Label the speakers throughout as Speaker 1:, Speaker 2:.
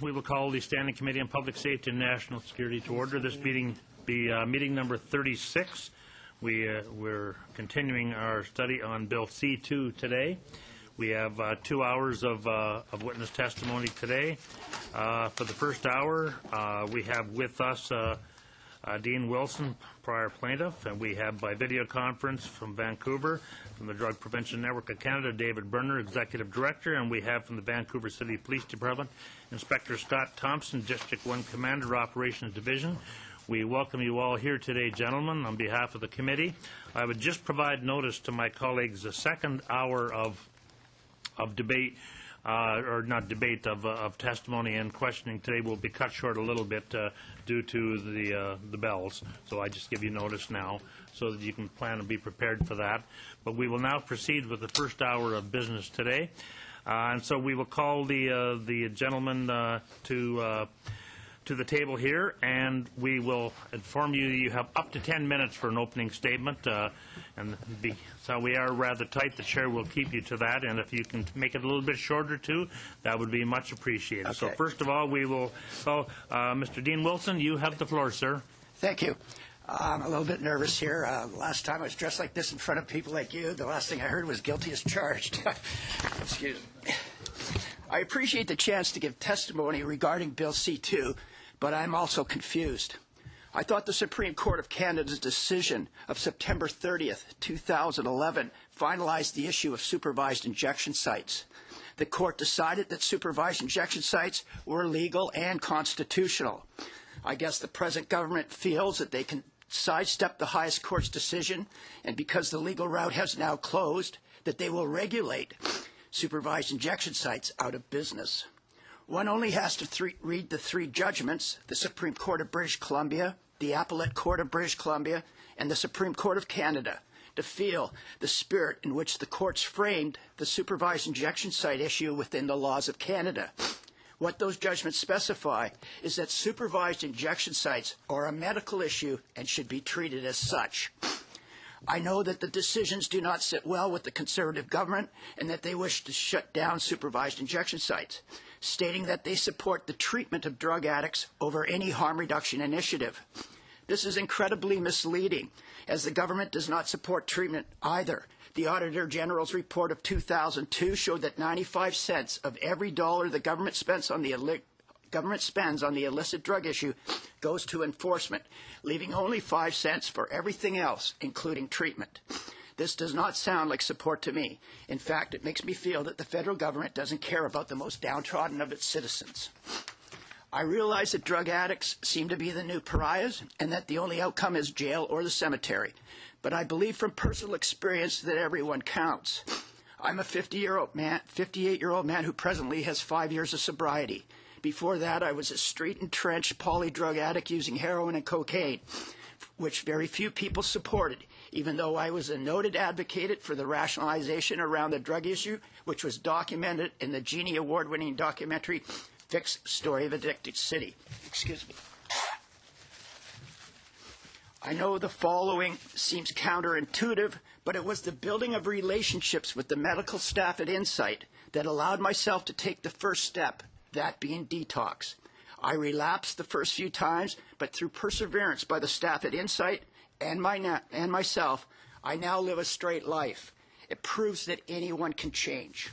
Speaker 1: We will call the Standing Committee on Public Safety and National Security to order. This meeting be meeting number 36. We're continuing our study on Bill C2 today. We have 2 hours of witness testimony today. For the first hour, we have with us Dean Wilson, prior plaintiff, and we have by video conference from Vancouver, from the Drug Prevention Network of Canada, David Berner, Executive Director, and we have from the Vancouver City Police Department, Inspector Scott Thompson, District 1 Commander, Operations Division. We welcome you all here today, gentlemen, on behalf of the committee. I would just provide notice to my colleagues, the second hour of debate, or not debate, of testimony and questioning today will be cut short a little bit due to the bells. So I just give you notice now so that you can plan and be prepared for that. But we will now proceed with the first hour of business today. And so we will call the gentleman to to the table here, and we will inform you you have up to 10 minutes for an opening statement. So we are rather tight. The chair will keep you to that, and if you can make it a little bit shorter too, that would be much appreciated.
Speaker 2: Okay.
Speaker 1: So first of all, we will. Mr. Dean Wilson, you have the floor, sir.
Speaker 2: Thank you. I'm a little bit nervous here. Last time I was dressed like this in front of people like you, the last thing I heard was guilty as charged. Excuse me. I appreciate the chance to give testimony regarding Bill C-2, but I'm also confused. I thought the Supreme Court of Canada's decision of September 30th, 2011 finalized the issue of supervised injection sites. The court decided that supervised injection sites were legal and constitutional. I guess the present government feels that they can sidestep the highest court's decision, and because the legal route has now closed, that they will regulate supervised injection sites out of business. One only has to read the three judgments, the Supreme Court of British Columbia, the Appellate Court of British Columbia, and the Supreme Court of Canada, to feel the spirit in which the courts framed the supervised injection site issue within the laws of Canada. What those judgments specify is that supervised injection sites are a medical issue and should be treated as such. I know that the decisions do not sit well with the Conservative government and that they wish to shut down supervised injection sites, stating that they support the treatment of drug addicts over any harm reduction initiative. This is incredibly misleading, as the government does not support treatment either. The Auditor General's report of 2002 showed that 95 cents of every dollar the government spends on the illicit drug issue goes to enforcement, leaving only 5 cents for everything else, including treatment. This does not sound like support to me. In fact, it makes me feel that the federal government doesn't care about the most downtrodden of its citizens. I realize that drug addicts seem to be the new pariahs and that the only outcome is jail or the cemetery. But I believe from personal experience that everyone counts. I'm a 58-year-old man who presently has 5 years of sobriety. Before that, I was a street-entrenched poly-drug addict using heroin and cocaine, which very few people supported, even though I was a noted advocate for the rationalization around the drug issue, which was documented in the Genie Award-winning documentary, Fixed Story of Addicted City. Excuse me. I know the following seems counterintuitive, but it was the building of relationships with the medical staff at Insight that allowed myself to take the first step, that being detox. I relapsed the first few times, but through perseverance by the staff at Insight and myself, I now live a straight life. It proves that anyone can change.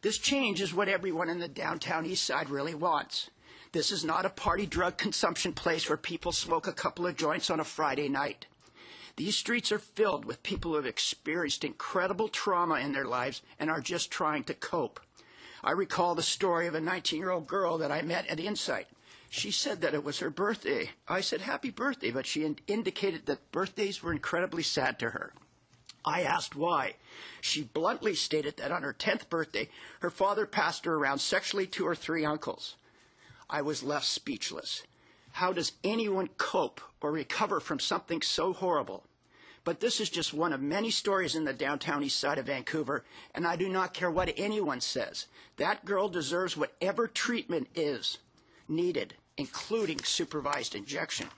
Speaker 2: This change is what everyone in the downtown east side really wants. This is not a party drug consumption place where people smoke a couple of joints on a Friday night. These streets are filled with people who have experienced incredible trauma in their lives and are just trying to cope. I recall the story of a 19-year-old girl that I met at Insight. She said that it was her birthday. I said, "Happy birthday," but she indicated that birthdays were incredibly sad to her. I asked why. She bluntly stated that on her 10th birthday, her father passed her around sexually to her 3 uncles. I was left speechless. How does anyone cope or recover from something so horrible? But this is just one of many stories in the downtown east side of Vancouver, and I do not care what anyone says. That girl deserves whatever treatment is needed, including supervised injection.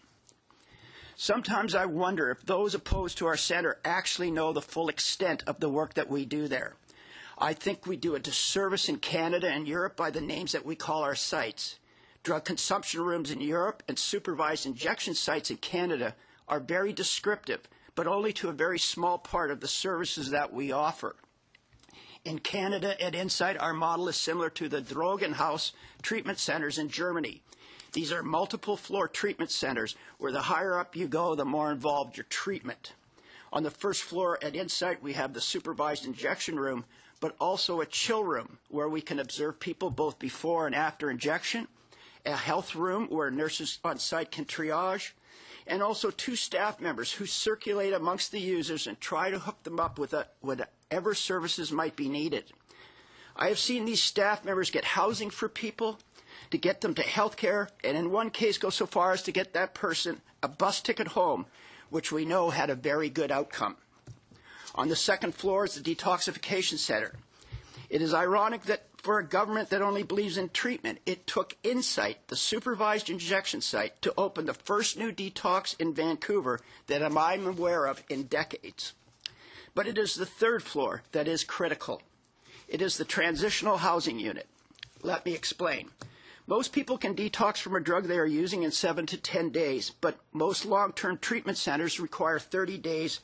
Speaker 2: Sometimes I wonder if those opposed to our center actually know the full extent of the work that we do there. I think we do a disservice in Canada and Europe by the names that we call our sites. Drug consumption rooms in Europe and supervised injection sites in Canada are very descriptive, but only to a very small part of the services that we offer. In Canada, at Insight, our model is similar to the Drogenhaus treatment centers in Germany. These are multiple floor treatment centers where the higher up you go, the more involved your treatment. On the first floor at Insight, we have the supervised injection room, but also a chill room where we can observe people both before and after injection, a health room where nurses on site can triage, and also 2 staff members who circulate amongst the users and try to hook them up with whatever services might be needed. I have seen these staff members get housing for people, to get them to health care, and in one case go so far as to get that person a bus ticket home, which we know had a very good outcome. On the second floor is the detoxification center. It is ironic that for a government that only believes in treatment. It took Insight, the supervised injection site, to open the first new detox in Vancouver that I'm aware of in decades. But it is the third floor that is critical. It is the transitional housing unit. Let me explain. Most people can detox from a drug they are using in 7 to 10 days, but most long-term treatment centers require 30 days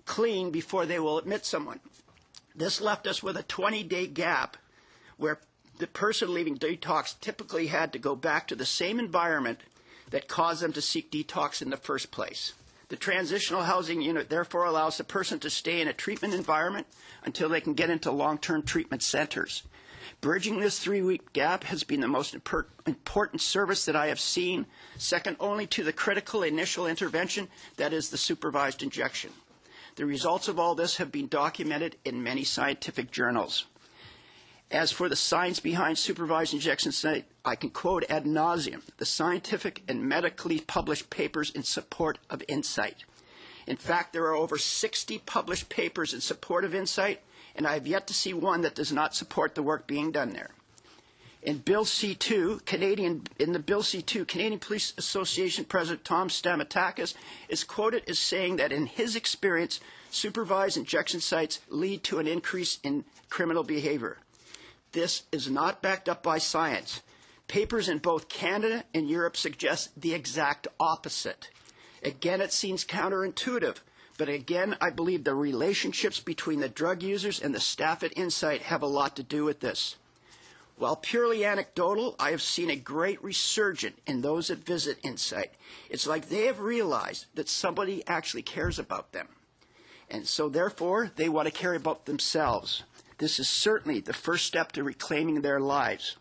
Speaker 2: clean before they will admit someone. This left us with a 20-day gap where the person leaving detox typically had to go back to the same environment that caused them to seek detox in the first place. The transitional housing unit therefore allows the person to stay in a treatment environment until they can get into long-term treatment centers. Bridging this 3-week gap has been the most important service that I have seen, second only to the critical initial intervention that is the supervised injection. The results of all this have been documented in many scientific journals. As for the science behind supervised injection site, I can quote ad nauseum the scientific and medically published papers in support of Insight. In fact, there are over 60 published papers in support of Insight, and I have yet to see one that does not support the work being done there. In Bill C2, Canadian Police Association President Tom Stamatakis is quoted as saying that in his experience, supervised injection sites lead to an increase in criminal behavior. This is not backed up by science. Papers in both Canada and Europe suggest the exact opposite. Again, it seems counterintuitive, but again, I believe the relationships between the drug users and the staff at Insight have a lot to do with this. While purely anecdotal, I have seen a great resurgence in those that visit Insight. It's like they have realized that somebody actually cares about them. And so therefore, they want to care about themselves. This is certainly the first step to reclaiming their lives.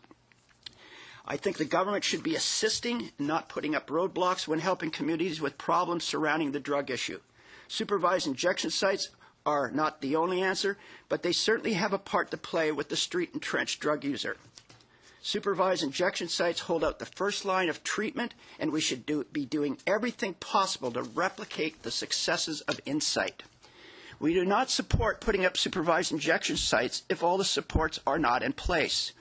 Speaker 2: I think the government should be assisting, not putting up roadblocks when helping communities with problems surrounding the drug issue. Supervised injection sites are not the only answer, but they certainly have a part to play with the street-entrenched drug user. Supervised injection sites hold out the first line of treatment, and we should be doing everything possible to replicate the successes of Insight. We do not support putting up supervised injection sites if all the supports are not in place.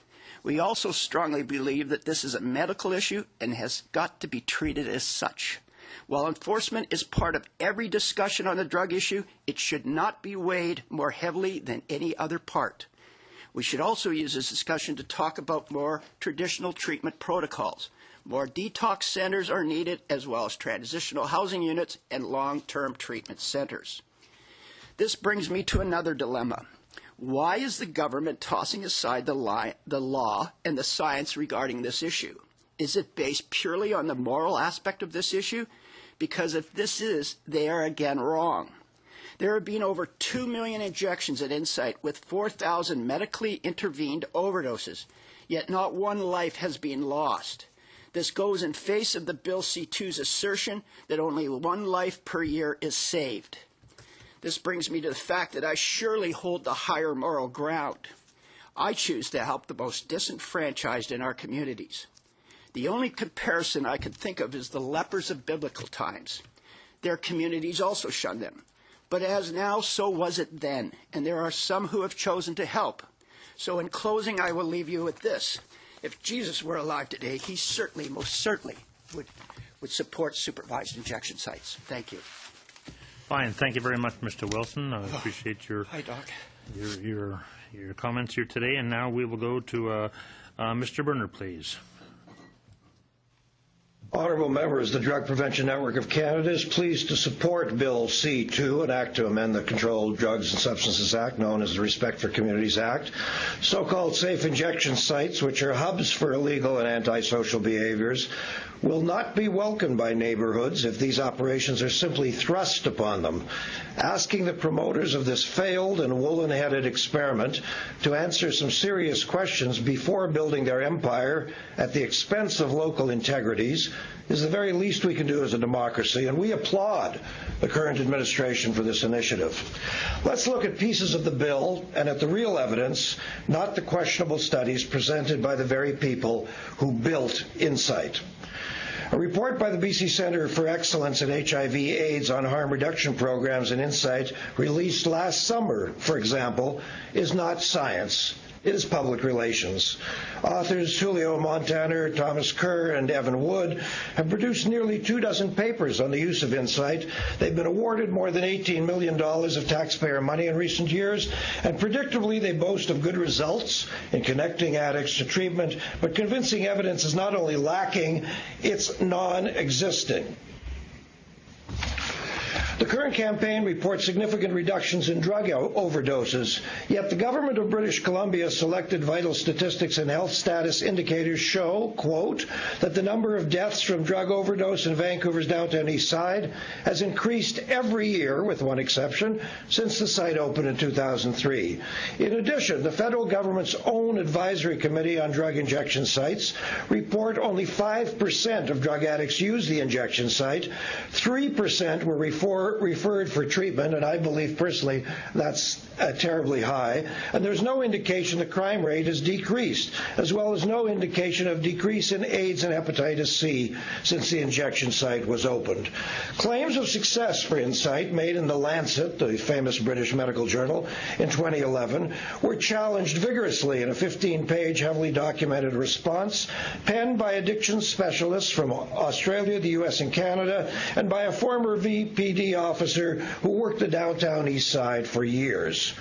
Speaker 2: We also strongly believe that this is a medical issue and has got to be treated as such. While enforcement is part of every discussion on the drug issue, it should not be weighed more heavily than any other part. We should also use this discussion to talk about more traditional treatment protocols. More detox centers are needed, as well as transitional housing units and long-term treatment centers. This brings me to another dilemma. Why is the government tossing aside the law and the science regarding this issue? Is it based purely on the moral aspect of this issue? Because if this is, they are again wrong. There have been over 2 million injections at Insight with 4,000 medically intervened overdoses, yet not one life has been lost. This goes in face of the Bill C2's assertion that only 1 life per year is saved. This brings me to the fact that I surely hold the higher moral ground. I choose to help the most disenfranchised in our communities. The only comparison I can think of is the lepers of biblical times. Their communities also shunned them. But as now, so was it then, and there are some who have chosen to help. So in closing, I will leave you with this. If Jesus were alive today, he certainly, most certainly, would support supervised injection sites. Thank you.
Speaker 1: Fine. Thank you very much, Mr. Wilson. I appreciate your
Speaker 2: Hi, Doc.
Speaker 1: your comments here today. And now we will go to Mr. Berner, please.
Speaker 3: Honourable members, the Drug Prevention Network of Canada is pleased to support Bill C2, an act to amend the Controlled Drugs and Substances Act, known as the Respect for Communities Act. So-called safe injection sites, which are hubs for illegal and antisocial behaviors, will not be welcomed by neighborhoods if these operations are simply thrust upon them. Asking the promoters of this failed and woolen-headed experiment to answer some serious questions before building their empire at the expense of local integrities is the very least we can do as a democracy, and we applaud the current administration for this initiative. Let's look at pieces of the bill and at the real evidence, not the questionable studies presented by the very people who built Insight. A report by the BC Centre for Excellence in HIV/AIDS on harm reduction programs and Insight, released last summer, for example, is not science. is public relations. Authors Julio Montaner, Thomas Kerr, and Evan Wood have produced nearly 24 papers on the use of Insight. They've been awarded more than $18 million of taxpayer money in recent years, and predictably they boast of good results in connecting addicts to treatment, but convincing evidence is not only lacking, it's non-existent. The current campaign reports significant reductions in drug overdoses, yet the government of British Columbia selected vital statistics and health status indicators show, quote, that the number of deaths from drug overdose in Vancouver's downtown east side has increased every year, with one exception, since the site opened in 2003. In addition, the federal government's own advisory committee on drug injection sites report only 5% of drug addicts use the injection site, 3% were referred for treatment, and I believe personally that's terribly high, and there's no indication the crime rate has decreased, as well as no indication of decrease in AIDS and hepatitis C since the injection site was opened. Claims of success for Insight made in The Lancet, the famous British medical journal, in 2011 were challenged vigorously in a 15-page, heavily documented response penned by addiction specialists from Australia, the U.S., and Canada, and by a former VPD officer who worked the downtown east side for years.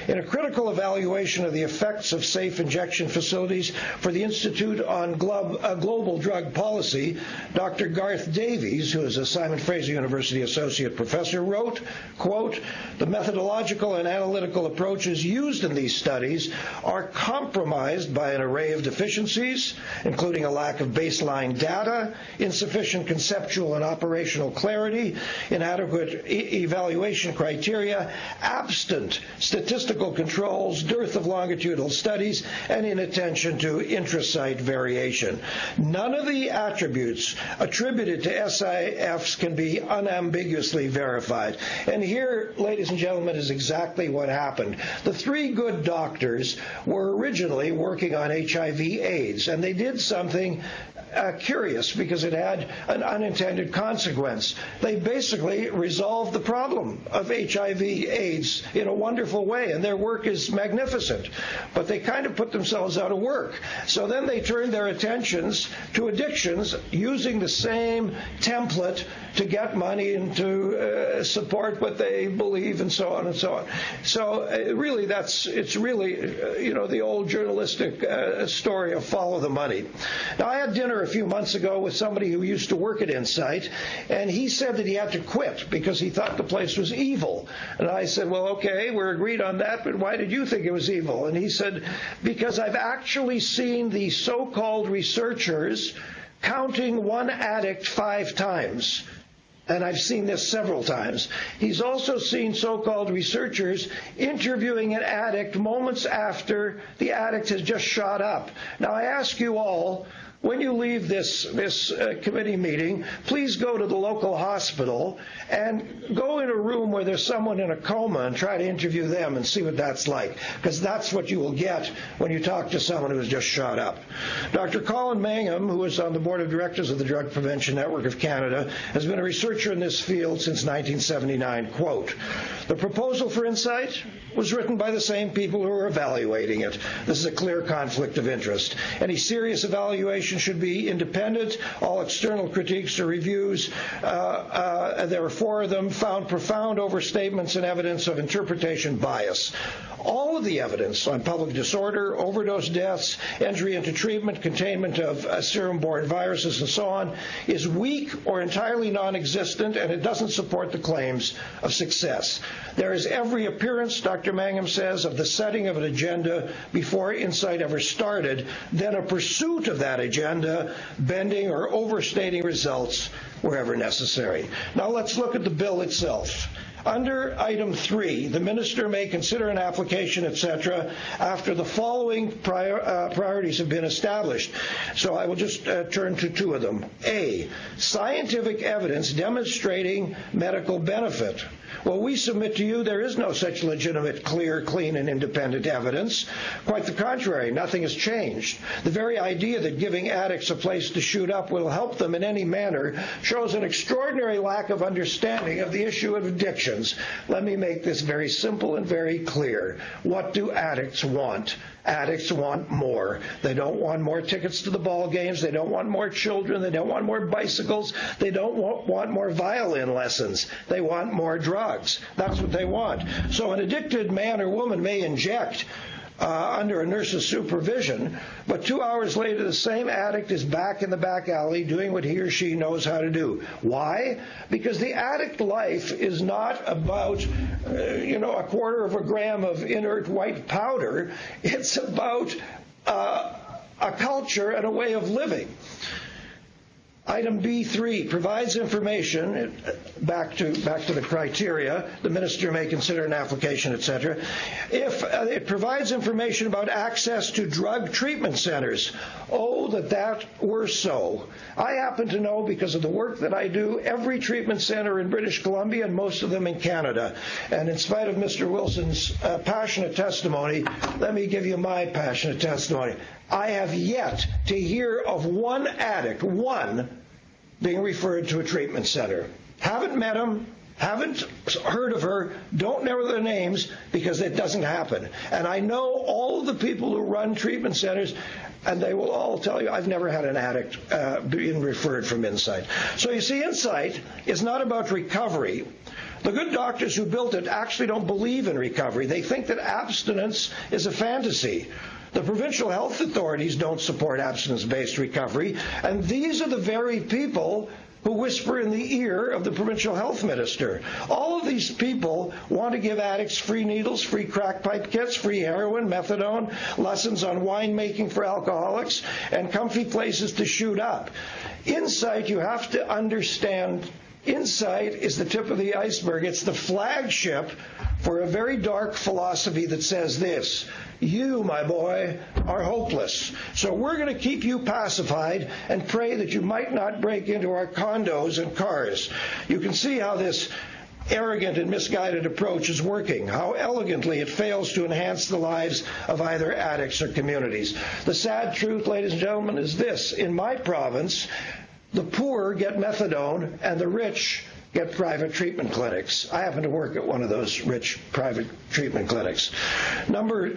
Speaker 3: In a critical evaluation of the effects of safe injection facilities for the Institute on Global Drug Policy, Dr. Garth Davies, who is a Simon Fraser University Associate Professor, wrote, quote, the methodological and analytical approaches used in these studies are compromised by an array of deficiencies, including a lack of baseline data, insufficient conceptual and operational clarity, inadequate evaluation criteria, absent statistical controls, dearth of longitudinal studies, and inattention to intrasite variation. None of the attributes attributed to SIFs can be unambiguously verified. And here, ladies and gentlemen, is exactly what happened. The three good doctors were originally working on HIV/AIDS, and they did something curious because it had an unintended consequence. They basically resolved the problem of HIV/AIDS in a wonderful way, and their work is magnificent. But they kind of put themselves out of work. So then they turned their attentions to addictions using the same template to get money and to support what they believe, and so on and so on. So really, it's really the old journalistic story of follow the money. Now, I had dinner a few months ago with somebody who used to work at Insight, and he said that he had to quit because he thought the place was evil. And I said, well, okay, we're agreed on that, but why did you think it was evil? And he said, because I've actually seen the so-called researchers counting one addict 5 times. And I've seen this several times. He's also seen so-called researchers interviewing an addict moments after the addict has just shot up. Now, I ask you all, when you leave this committee meeting, please go to the local hospital and go in a room where there's someone in a coma and try to interview them and see what that's like, because that's what you will get when you talk to someone who has just shot up. Dr. Colin Mangum, who is on the board of directors of the Drug Prevention Network of Canada, has been a researcher in this field since 1979. Quote, the proposal for Insight was written by the same people who are evaluating it. This is a clear conflict of interest. Any serious evaluation should be independent. All external critiques or reviews, there were 4 of them, found profound overstatements and evidence of interpretation bias. All of the evidence on public disorder, overdose deaths, entry into treatment, containment of serum-borne viruses, and so on, is weak or entirely non-existent, and it doesn't support the claims of success. There is every appearance, Dr. Mangum says, of the setting of an agenda before Insight ever started, then a pursuit of that agenda, bending or overstating results wherever necessary. Now let's look at the bill itself. Under item 3, the minister may consider an application, etc., after the following priorities have been established. So I will just turn to 2 of them. A, scientific evidence demonstrating medical benefit. Well, we submit to you there is no such legitimate, clear, clean, and independent evidence. Quite the contrary, nothing has changed. The very idea that giving addicts a place to shoot up will help them in any manner shows an extraordinary lack of understanding of the issue of addictions. Let me make this very simple and very clear. What do addicts want? Addicts want more. They don't want more tickets to the ball games. They don't want more children. They don't want more bicycles. They don't want more violin lessons. They want more drugs. That's what they want. So an addicted man or woman may inject under a nurse's supervision, but 2 hours later the same addict is back in the back alley doing what he or she knows how to do. Why? Because the addict life is not about, a quarter of a gram of inert white powder. It's about a culture and a way of living. Item B3 provides information, back to the criteria, the minister may consider an application, etc. If it provides information about access to drug treatment centers. Oh, that were so. I happen to know, because of the work that I do, every treatment center in British Columbia and most of them in Canada. And in spite of Mr. Wilson's passionate testimony, let me give you my passionate testimony. I have yet to hear of one addict, being referred to a treatment center. Haven't met him, haven't heard of her, don't know their names, because it doesn't happen. And I know all of the people who run treatment centers, and they will all tell you, I've never had an addict being referred from Insight. So you see, Insight is not about recovery. The good doctors who built it actually don't believe in recovery. They think that abstinence is a fantasy. The provincial health authorities don't support abstinence-based recovery, and these are the very people who whisper in the ear of the provincial health minister. All of these people want to give addicts free needles, free crack pipe kits, free heroin, methadone, lessons on winemaking for alcoholics, and comfy places to shoot up. Insight, you have to understand, Insight is the tip of the iceberg. It's the flagship for a very dark philosophy that says this: you, my boy, are hopeless. So we're going to keep you pacified and pray that you might not break into our condos and cars. You can see how this arrogant and misguided approach is working, how elegantly it fails to enhance the lives of either addicts or communities. The sad truth, ladies and gentlemen, is this: in my province, the poor get methadone and the rich get private treatment clinics. I happen to work at one of those rich private treatment clinics. Number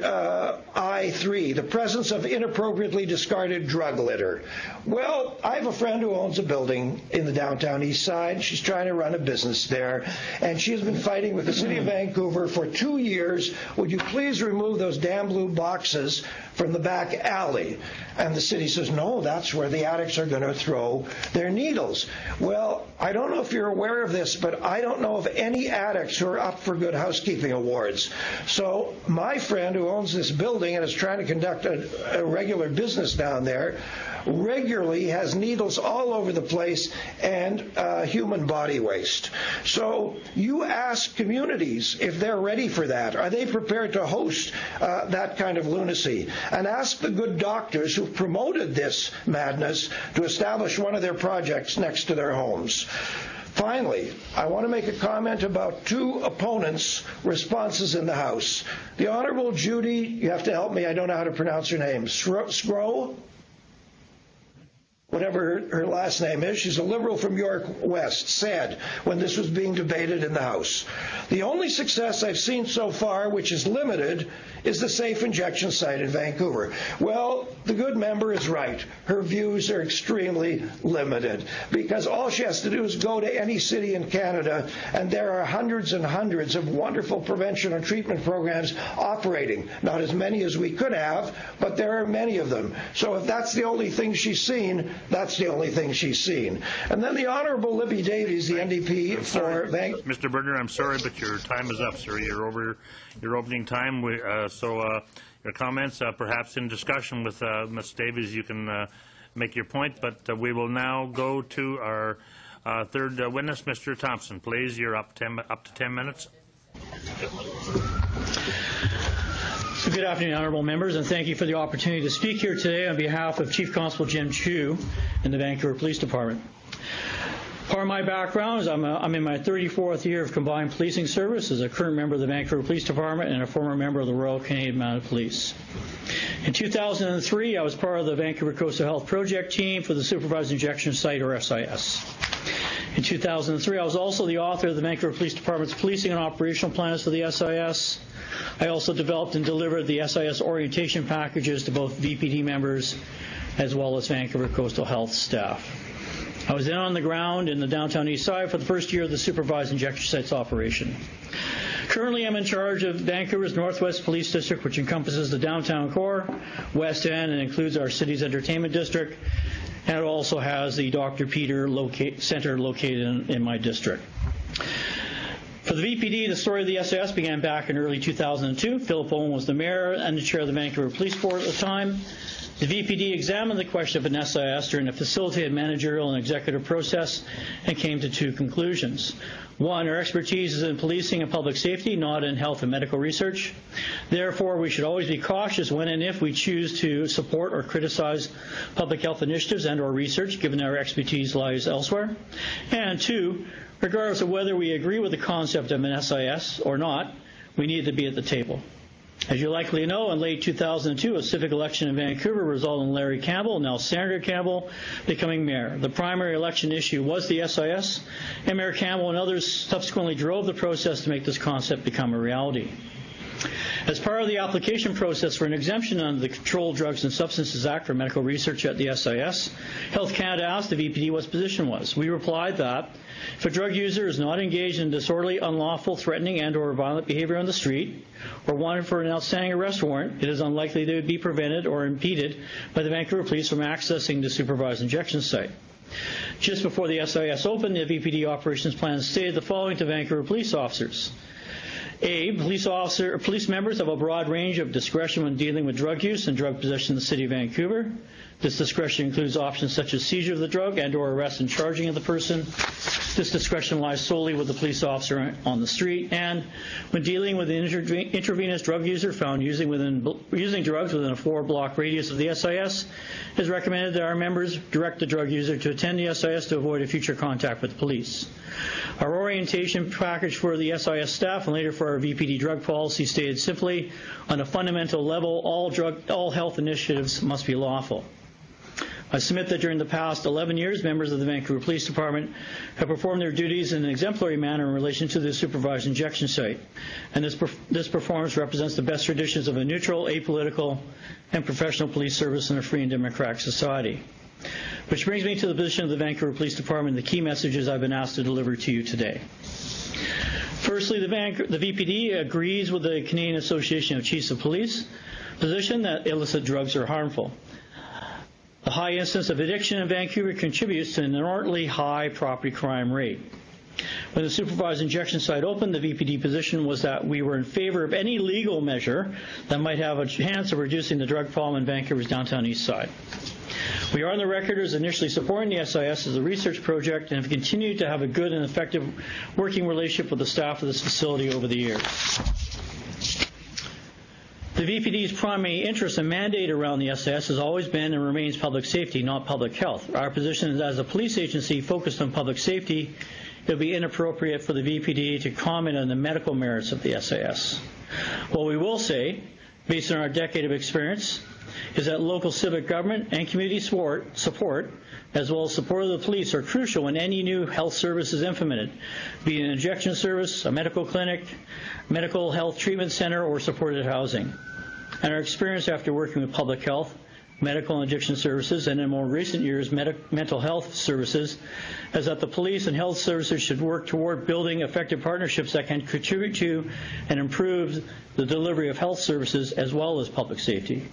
Speaker 3: I3, the presence of inappropriately discarded drug litter. Well, I have a friend who owns a building in the downtown east side. She's trying to run a business there, and she has been fighting with the city of Vancouver for 2 years. Would you please remove those damn blue boxes from the back alley? And the city says, no, that's where the addicts are going to throw their needles. Well, I don't know if you're aware of this, but I don't know of any addicts who are up for good housekeeping awards. So my friend who owns this building and is trying to conduct a regular business down there regularly has needles all over the place and human body waste. So you ask communities if they're ready for that. Are they prepared to host that kind of lunacy? And ask the good doctors who've promoted this madness to establish one of their projects next to their homes. Finally, I want to make a comment about two opponents' responses in the House. The Honourable Judy, you have to help me, I don't know how to pronounce her name, Sgro? Whatever her last name is, she's a Liberal from York West, said when this was being debated in the House, the only success I've seen so far, which is limited, is the safe injection site in Vancouver. Well, the good member is right. Her views are extremely limited, because all she has to do is go to any city in Canada, and there are hundreds and hundreds of wonderful prevention and treatment programs operating. Not as many as we could have, but there are many of them. So if that's the only thing she's seen, that's the only thing she's seen. And then the Honourable Libby Davies, the NDP for Vancouver.
Speaker 1: Mr. Berger, I'm sorry, but your time is up, sir. You're over your opening time. Your comments, perhaps in discussion with Ms. Davies, you can make your point. But we will now go to our third witness, Mr. Thompson. Please, you're up to 10 minutes.
Speaker 4: So good afternoon, honourable members, and thank you for the opportunity to speak here today on behalf of Chief Constable Jim Chu in the Vancouver Police Department. Part of my background is I'm in my 34th year of combined policing service as a current member of the Vancouver Police Department and a former member of the Royal Canadian Mounted Police. In 2003, I was part of the Vancouver Coastal Health Project team for the Supervised Injection Site, or SIS. In 2003, I was also the author of the Vancouver Police Department's Policing and Operational Plans for the SIS. I also developed and delivered the SIS orientation packages to both VPD members as well as Vancouver Coastal Health staff. I was then on the ground in the downtown east side for the first year of the supervised injection sites operation. Currently, I'm in charge of Vancouver's Northwest Police District, which encompasses the downtown core, West End, and includes our city's entertainment district, and it also has the Dr. Peter Center located in my district. For the VPD, the story of the SIS began back in early 2002. Philip Owen was the mayor and the chair of the Vancouver Police Board at the time. The VPD examined the question of an SIS during a facilitated managerial and executive process and came to two conclusions. One, our expertise is in policing and public safety, not in health and medical research. Therefore, we should always be cautious when and if we choose to support or criticize public health initiatives and or research, given our expertise lies elsewhere. And two, regardless of whether we agree with the concept of an SIS or not, we need to be at the table. As you likely know, in late 2002, a civic election in Vancouver resulted in Larry Campbell, now Senator Campbell, becoming mayor. The primary election issue was the SIS, and Mayor Campbell and others subsequently drove the process to make this concept become a reality. As part of the application process for an exemption under the Controlled Drugs and Substances Act for medical research at the SIS, Health Canada asked the VPD what its position was. We replied that if a drug user is not engaged in disorderly, unlawful, threatening, and or violent behavior on the street or wanted for an outstanding arrest warrant, it is unlikely they would be prevented or impeded by the Vancouver Police from accessing the supervised injection site. Just before the SIS opened, the VPD operations plan stated the following to Vancouver police officers. A, police members have a broad range of discretion when dealing with drug use and drug possession in the City of Vancouver. This discretion includes options such as seizure of the drug and or arrest and charging of the person. This discretion lies solely with the police officer on the street. And when dealing with an intravenous drug user found using drugs within a 4-block radius of the SIS, it is recommended that our members direct the drug user to attend the SIS to avoid a future contact with the police. Our orientation package for the SIS staff and later for our VPD drug policy stated simply, on a fundamental level, all health initiatives must be lawful. I submit that during the past 11 years, members of the Vancouver Police Department have performed their duties in an exemplary manner in relation to the supervised injection site, and this performance represents the best traditions of a neutral, apolitical, and professional police service in a free and democratic society. Which brings me to the position of the Vancouver Police Department and the key messages I've been asked to deliver to you today. Firstly, the VPD agrees with the Canadian Association of Chiefs of Police position that illicit drugs are harmful. The high incidence of addiction in Vancouver contributes to an inordinately high property crime rate. When the supervised injection site opened, the VPD position was that we were in favor of any legal measure that might have a chance of reducing the drug problem in Vancouver's downtown east side. We are on the record as initially supporting the SIS as a research project and have continued to have a good and effective working relationship with the staff of this facility over the years. The VPD's primary interest and mandate around the SIS has always been and remains public safety, not public health. Our position is as a police agency focused on public safety, it would be inappropriate for the VPD to comment on the medical merits of the SIS. What we will say, based on our decade of experience, is that local civic government and community support, as well as support of the police, are crucial when any new health service is implemented, be it an injection service, a medical clinic, medical health treatment center, or supported housing. And our experience after working with public health, medical and addiction services, and in more recent years, mental health services, is that the police and health services should work toward building effective partnerships that can contribute to and improve the delivery of health services as well as public safety.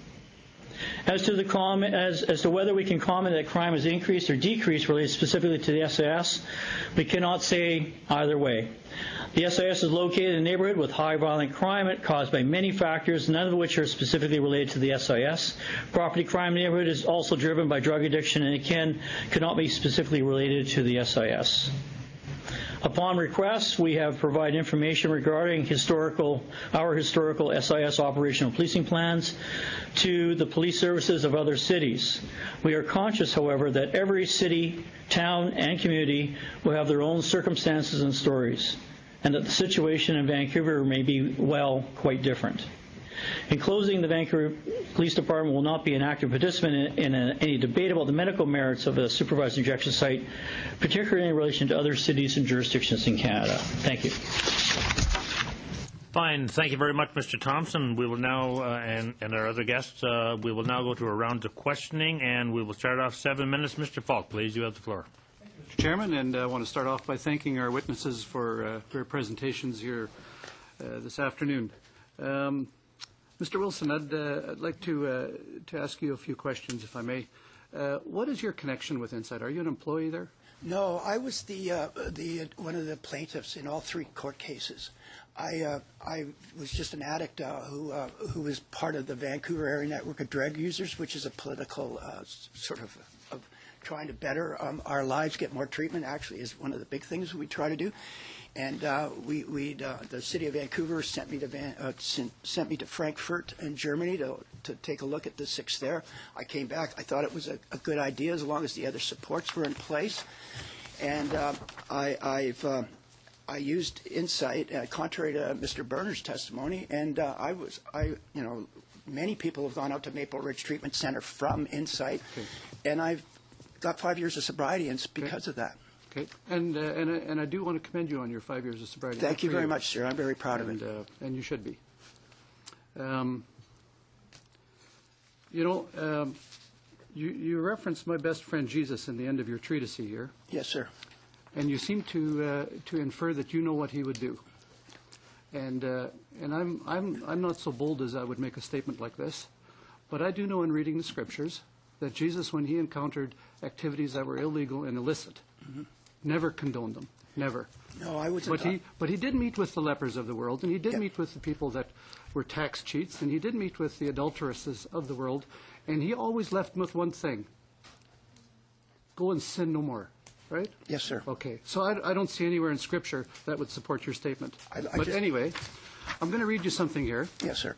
Speaker 4: As to whether we can comment that crime has increased or decreased related specifically to the SIS, we cannot say either way. The SIS is located in a neighborhood with high violent crime caused by many factors, none of which are specifically related to the SIS. Property crime in the neighborhood is also driven by drug addiction and it cannot be specifically related to the SIS. Upon request, we have provided information regarding our historical SIS operational policing plans to the police services of other cities. We are conscious, however, that every city, town, and community will have their own circumstances and stories, and that the situation in Vancouver may be, quite different. In closing, the Vancouver Police Department will not be an active participant in any debate about the medical merits of a supervised injection site, particularly in relation to other cities and jurisdictions in Canada. Thank you.
Speaker 1: Fine. Thank you very much, Mr. Thompson. We will now, and our other guests, we will now go to a round of questioning, and we will start off 7 minutes. Mr. Falk, please, you have the floor.
Speaker 5: Mr. Chairman, and I want to start off by thanking our witnesses for their presentations here this afternoon. Mr. Wilson, I'd like to ask you a few questions, if I may. What is your connection with Insight? Are you an employee there?
Speaker 2: No, I was the one of the plaintiffs in all 3 court cases. I was just an addict who was part of the Vancouver Area Network of Drug Users, which is a political sort of trying to better our lives, get more treatment. Actually, is one of the big things we try to do. And the city of Vancouver sent me to Frankfurt in Germany to take a look at the 6 there. I came back. I thought it was a good idea as long as the other supports were in place. And I used Insight, contrary to Mr. Berner's testimony, and many people have gone out to Maple Ridge Treatment Center from Insight, and I've got 5 years of sobriety, and it's because of that.
Speaker 5: Okay, and I do want to commend you on your 5 years of sobriety.
Speaker 2: Thank you very much, sir. I'm very proud of it.
Speaker 5: And you should be. You referenced my best friend Jesus in the end of your treatise here.
Speaker 2: Yes, sir.
Speaker 5: And you seem to infer that you know what he would do. And I'm not so bold as I would make a statement like this, but I do know in reading the scriptures that Jesus, when he encountered activities that were illegal and illicit, never condoned them. Never.
Speaker 2: No, I wasn't.
Speaker 5: But he did meet with the lepers of the world, and he did meet with the people that were tax cheats, and he did meet with the adulteresses of the world, and he always left them with one thing: go and sin no more. Right?
Speaker 2: Yes, sir.
Speaker 5: Okay. So I don't see anywhere in Scripture that would support your statement. Anyway, I'm going to read you something here.
Speaker 2: Yes, sir.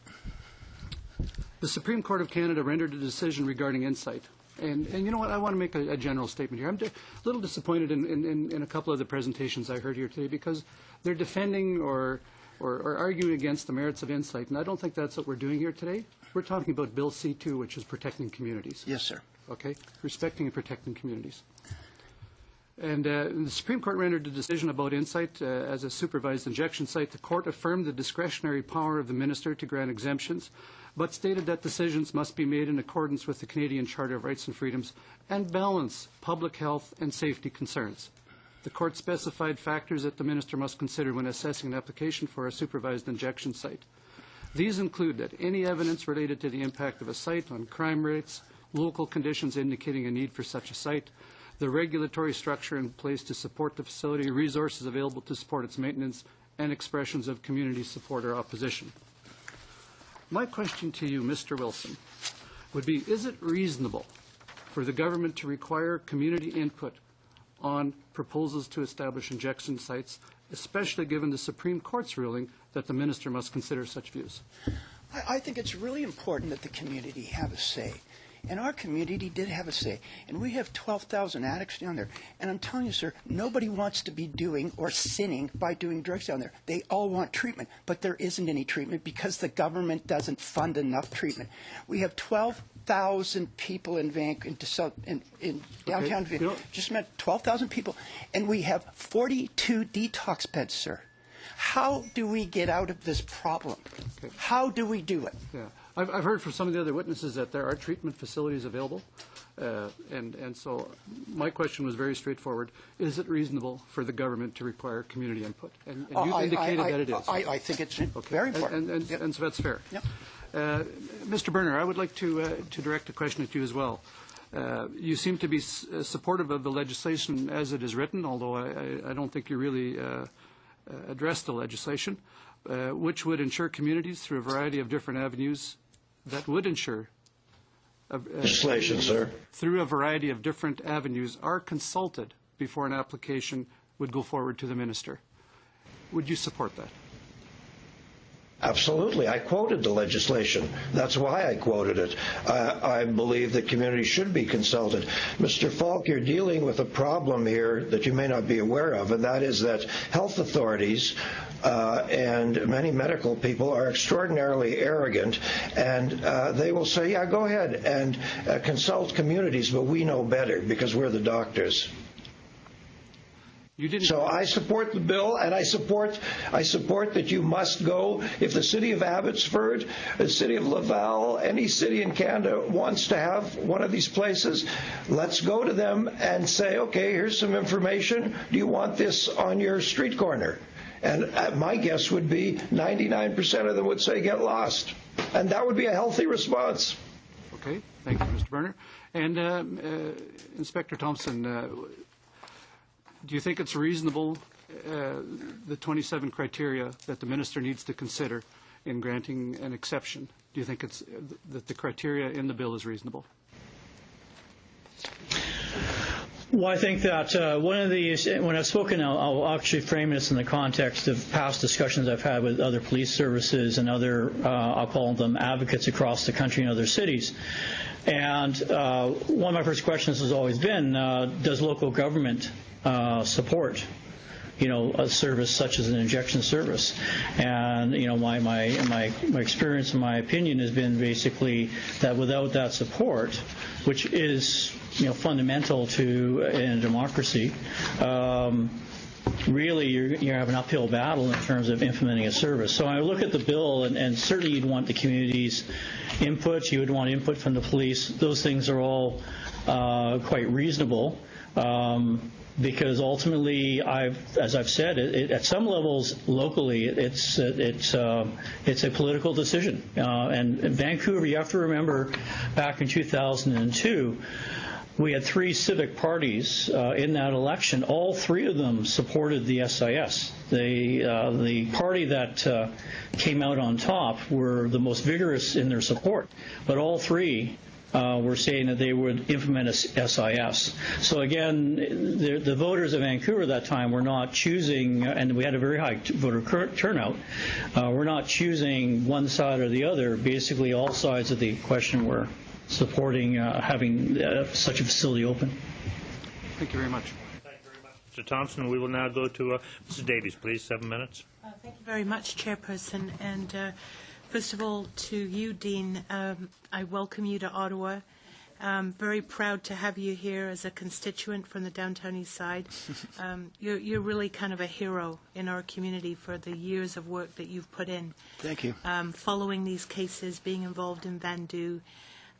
Speaker 5: The Supreme Court of Canada rendered a decision regarding Insight. And you know what? I want to make a general statement here. I'm a little disappointed in a couple of the presentations I heard here today because they're defending or arguing against the merits of Insight. And I don't think that's what we're doing here today. We're talking about Bill C-2, which is protecting communities.
Speaker 2: Yes, sir.
Speaker 5: Okay? Respecting and protecting communities. And the Supreme Court rendered a decision about Insight as a supervised injection site. The court affirmed the discretionary power of the minister to grant exemptions, but stated that decisions must be made in accordance with the Canadian Charter of Rights and Freedoms and balance public health and safety concerns. The court specified factors that the minister must consider when assessing an application for a supervised injection site. These include that any evidence related to the impact of a site on crime rates, local conditions indicating a need for such a site, the regulatory structure in place to support the facility, resources available to support its maintenance, and expressions of community support or opposition. My question to you, Mr. Wilson, would be, is it reasonable for the government to require community input on proposals to establish injection sites, especially given the Supreme Court's ruling that the minister must consider such views?
Speaker 2: I think it's really important that the community have a say. And our community did have a say. And we have 12,000 addicts down there. And I'm telling you, sir, nobody wants to be doing or sinning by doing drugs down there. They all want treatment, but there isn't any treatment because the government doesn't fund enough treatment. We have 12,000 people in downtown Vancouver. Just met 12,000 people. And we have 42 detox beds, sir. How do we get out of this problem?
Speaker 5: Okay.
Speaker 2: How do we do it?
Speaker 5: Yeah. I've heard from some of the other witnesses that there are treatment facilities available, and so my question was very straightforward. Is it reasonable for the government to require community input? And you've indicated that it is.
Speaker 2: I think it's very important.
Speaker 5: And so that's fair.
Speaker 2: Yep.
Speaker 5: Mr. Berner, I would like to direct a question at you as well. You seem to be supportive of the legislation as it is written, although I don't think you really addressed the legislation, which would ensure communities through a variety of different avenues that would ensure
Speaker 3: legislation, sir.
Speaker 5: Through a variety of different avenues are consulted before an application would go forward to the minister. Would you support that?
Speaker 3: Absolutely. I quoted the legislation. That's why I quoted it. I believe that communities should be consulted. Mr. Falk, you're dealing with a problem here that you may not be aware of, and that is that health authorities and many medical people are extraordinarily arrogant, and they will say, yeah, go ahead and consult communities, but we know better because we're the doctors.
Speaker 5: You didn't.
Speaker 3: So I support the bill, and I support that you must go. If the city of Abbotsford, the city of Laval, any city in Canada wants to have one of these places, let's go to them and say, okay, here's some information. Do you want this on your street corner? And my guess would be 99% of them would say get lost. And that would be a healthy response.
Speaker 5: Okay, thank you, Mr. Berner. And Inspector Thompson, do you think it's reasonable, the 27 criteria that the minister needs to consider in granting an exception? Do you think that the criteria in the bill is reasonable?
Speaker 4: Well, I think that one of these, when I've spoken, I'll actually frame this in the context of past discussions I've had with other police services and other, I'll call them advocates across the country and other cities. And one of my first questions has always been, does local government support, a service such as an injection service? And my experience and my opinion has been basically that without that support, which is fundamental to in a democracy, really you have an uphill battle in terms of implementing a service. So I look at the bill, and certainly you'd want the community's input. You would want input from the police. Those things are all quite reasonable. Because ultimately, as I've said, at some levels locally, it's a political decision. And in Vancouver, you have to remember, back in 2002, we had 3 civic parties in that election. All 3 of them supported the SIS. The party that came out on top were the most vigorous in their support, but all 3 were saying that they would implement a SIS. So again, the voters of Vancouver at that time were not choosing, and we had a very high voter turnout, we're not choosing one side or the other. Basically, all sides of the question were supporting having such a facility open.
Speaker 5: Thank you very much.
Speaker 1: Thank you very much, Mr. Thompson. We will now go to Mrs. Davies, please. 7 minutes.
Speaker 6: Thank you very much, Chairperson. And first of all, to you, Dean, I welcome you to Ottawa. I'm very proud to have you here as a constituent from the downtown east side. You're really kind of a hero in our community for the years of work that you've put in.
Speaker 2: Thank you.
Speaker 6: Following these cases, being involved in Vandu.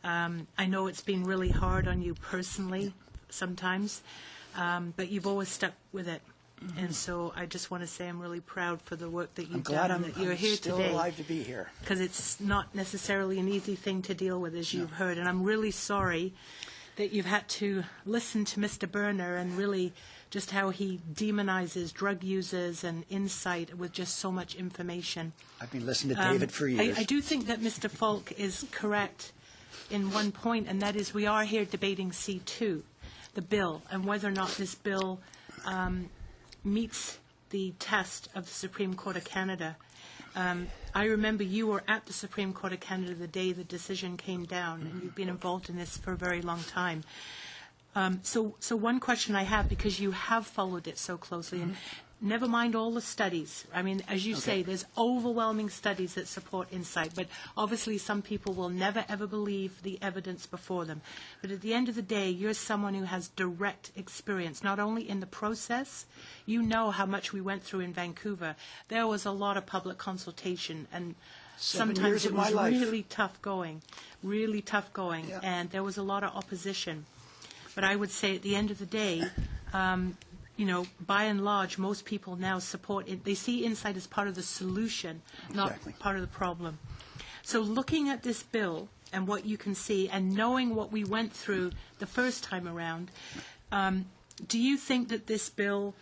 Speaker 6: I know it's been really hard on you personally sometimes, but you've always stuck with it. Mm-hmm. And so I just want to say I'm really proud for the work that you've done, that you're here
Speaker 2: still
Speaker 6: today.
Speaker 2: Alive to be here.
Speaker 6: Because it's not necessarily an easy thing to deal with, as you've heard. And I'm really sorry that you've had to listen to Mr. Berner and really just how he demonizes drug users and insight with just so much information.
Speaker 2: I've been listening to David for years.
Speaker 6: I do think that Mr. Falk is correct in one point, and that is we are here debating C2, the bill, and whether or not this bill meets the test of the Supreme Court of Canada. I remember you were at the Supreme Court of Canada the day the decision came down, and you've been involved in this for a very long time. So one question I have, because you have followed it so closely, and never mind all the studies. I mean, as you say, there's overwhelming studies that support insight, but obviously some people will never, ever believe the evidence before them. But at the end of the day, you're someone who has direct experience, not only in the process. You know how much we went through in Vancouver. There was a lot of public consultation, and sometimes it was really tough going,
Speaker 2: Yeah.
Speaker 6: and there was a lot of opposition. But I would say at the end of the day, by and large, most people now support it. They see insight as part of the solution, not part of the problem. So looking at this bill and what you can see and knowing what we went through the first time around, do you think that this bill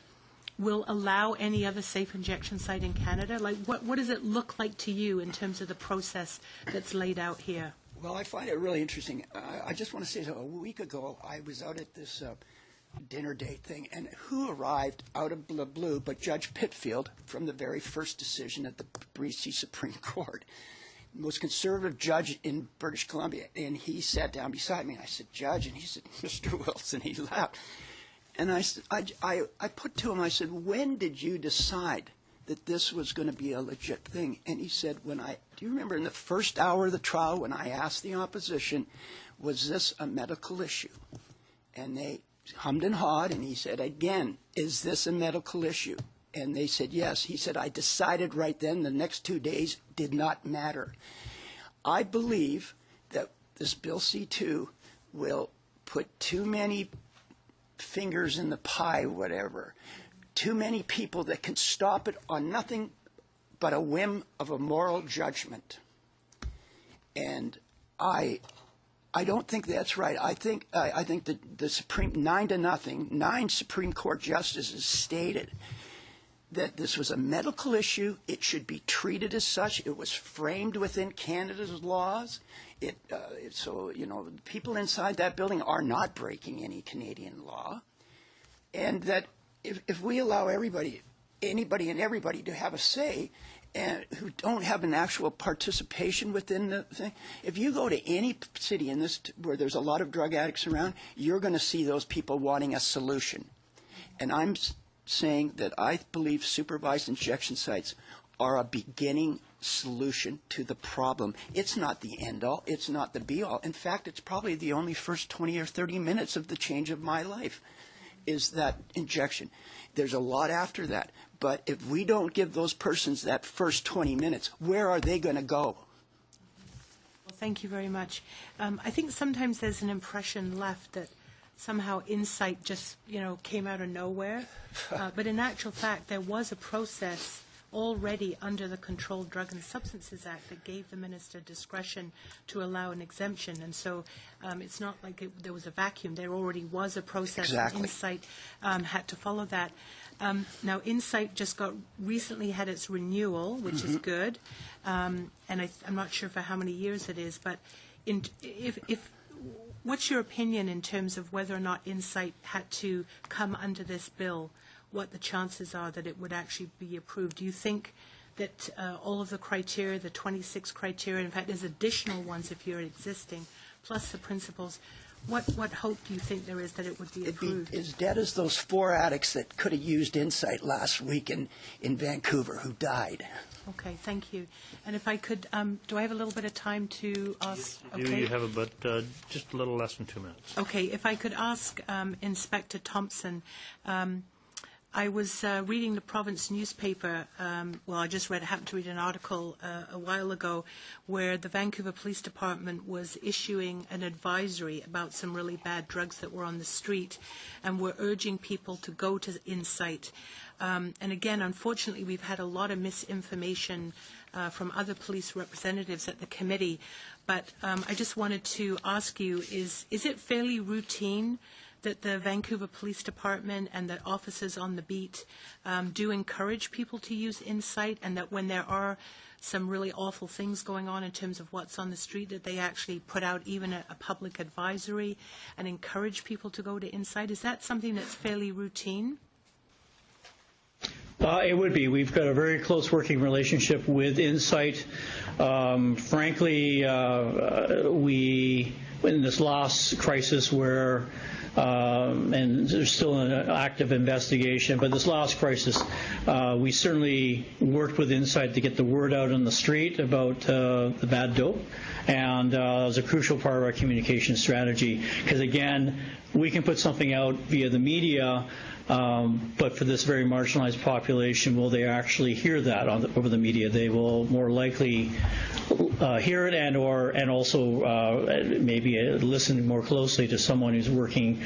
Speaker 6: will allow any other safe injection site in Canada? Like, what does it look like to you in terms of the process that's laid out here?
Speaker 2: Well, I find it really interesting. I just want to say, a week ago, I was out at this dinner date thing, and who arrived out of the blue but Judge Pitfield from the very first decision at the BC Supreme Court, most conservative judge in British Columbia, and he sat down beside me. I said, Judge, and he said, Mr. Wilson. He laughed. And I put to him, I said, when did you decide that this was going to be a legit thing? And he said, do you remember in the first hour of the trial when I asked the opposition, was this a medical issue? And they hummed and hawed, and he said, again, is this a medical issue? And they said yes. He said, I decided right then the next 2 days did not matter. I believe that this Bill C-2 will put too many fingers in the pie, whatever, too many people that can stop it on nothing but a whim of a moral judgment. And I don't think that's right. I think that the Supreme 9-0, 9 Supreme Court justices stated that this was a medical issue. It should be treated as such. It was framed within Canada's laws. So, you know, people inside that building are not breaking any Canadian law. And that if we allow anybody and everybody to have a say, and who don't have an actual participation within the thing, if you go to any city in this where there's a lot of drug addicts around, you're going to see those people wanting a solution. And I'm saying that I believe supervised injection sites are a beginning solution to the problem. It's not the end-all. It's not the be-all. In fact, it's probably the only first 20 or 30 minutes of the change of my life is that injection. There's a lot after that. But if we don't give those persons that first 20 minutes, where are they going to go?
Speaker 6: Well, thank you very much. I think sometimes there's an impression left that somehow insight just, you know, came out of nowhere. But in actual fact, there was a process already under the Controlled Drug and Substances Act that gave the minister discretion to allow an exemption. And so it's not like there was a vacuum. There already was a process.
Speaker 2: Exactly.
Speaker 6: And Insight had to follow that. Now, Insight just recently had its renewal, which is good. And I'm not sure for how many years it is, but what's your opinion in terms of whether or not Insight had to come under this bill? What the chances are that it would actually be approved? Do you think that all of the criteria, the 26 criteria, in fact, there's additional ones if you're existing, plus the principles, what hope do you think there is that it would be approved?
Speaker 2: It'd be as dead as those 4 addicts that could have used Insight last week in Vancouver who died.
Speaker 6: Okay, thank you. And if I could, do I have a little bit of time to ask? Okay.
Speaker 1: You have about just a little less than 2 minutes.
Speaker 6: Okay, if I could ask Inspector Thompson, I was reading the province newspaper. I just happened to read an article a while ago where the Vancouver Police Department was issuing an advisory about some really bad drugs that were on the street, and were urging people to go to Insight. And again, unfortunately, we've had a lot of misinformation from other police representatives at the committee. But I just wanted to ask you, is it fairly routine that the Vancouver Police Department and that officers on the beat do encourage people to use Insight, and that when there are some really awful things going on in terms of what's on the street, that they actually put out even a public advisory and encourage people to go to Insight? Is that something that's fairly routine?
Speaker 4: It would be. We've got a very close working relationship with Insight. Frankly, we, in this last crisis where and there's still an active investigation. But this last crisis, we certainly worked with Insight to get the word out on the street about the bad dope, and it was a crucial part of our communication strategy. Because again, we can put something out via the media, but for this very marginalized population, will they actually hear that over the media? They will more likely hear it and also maybe listen more closely to someone who's working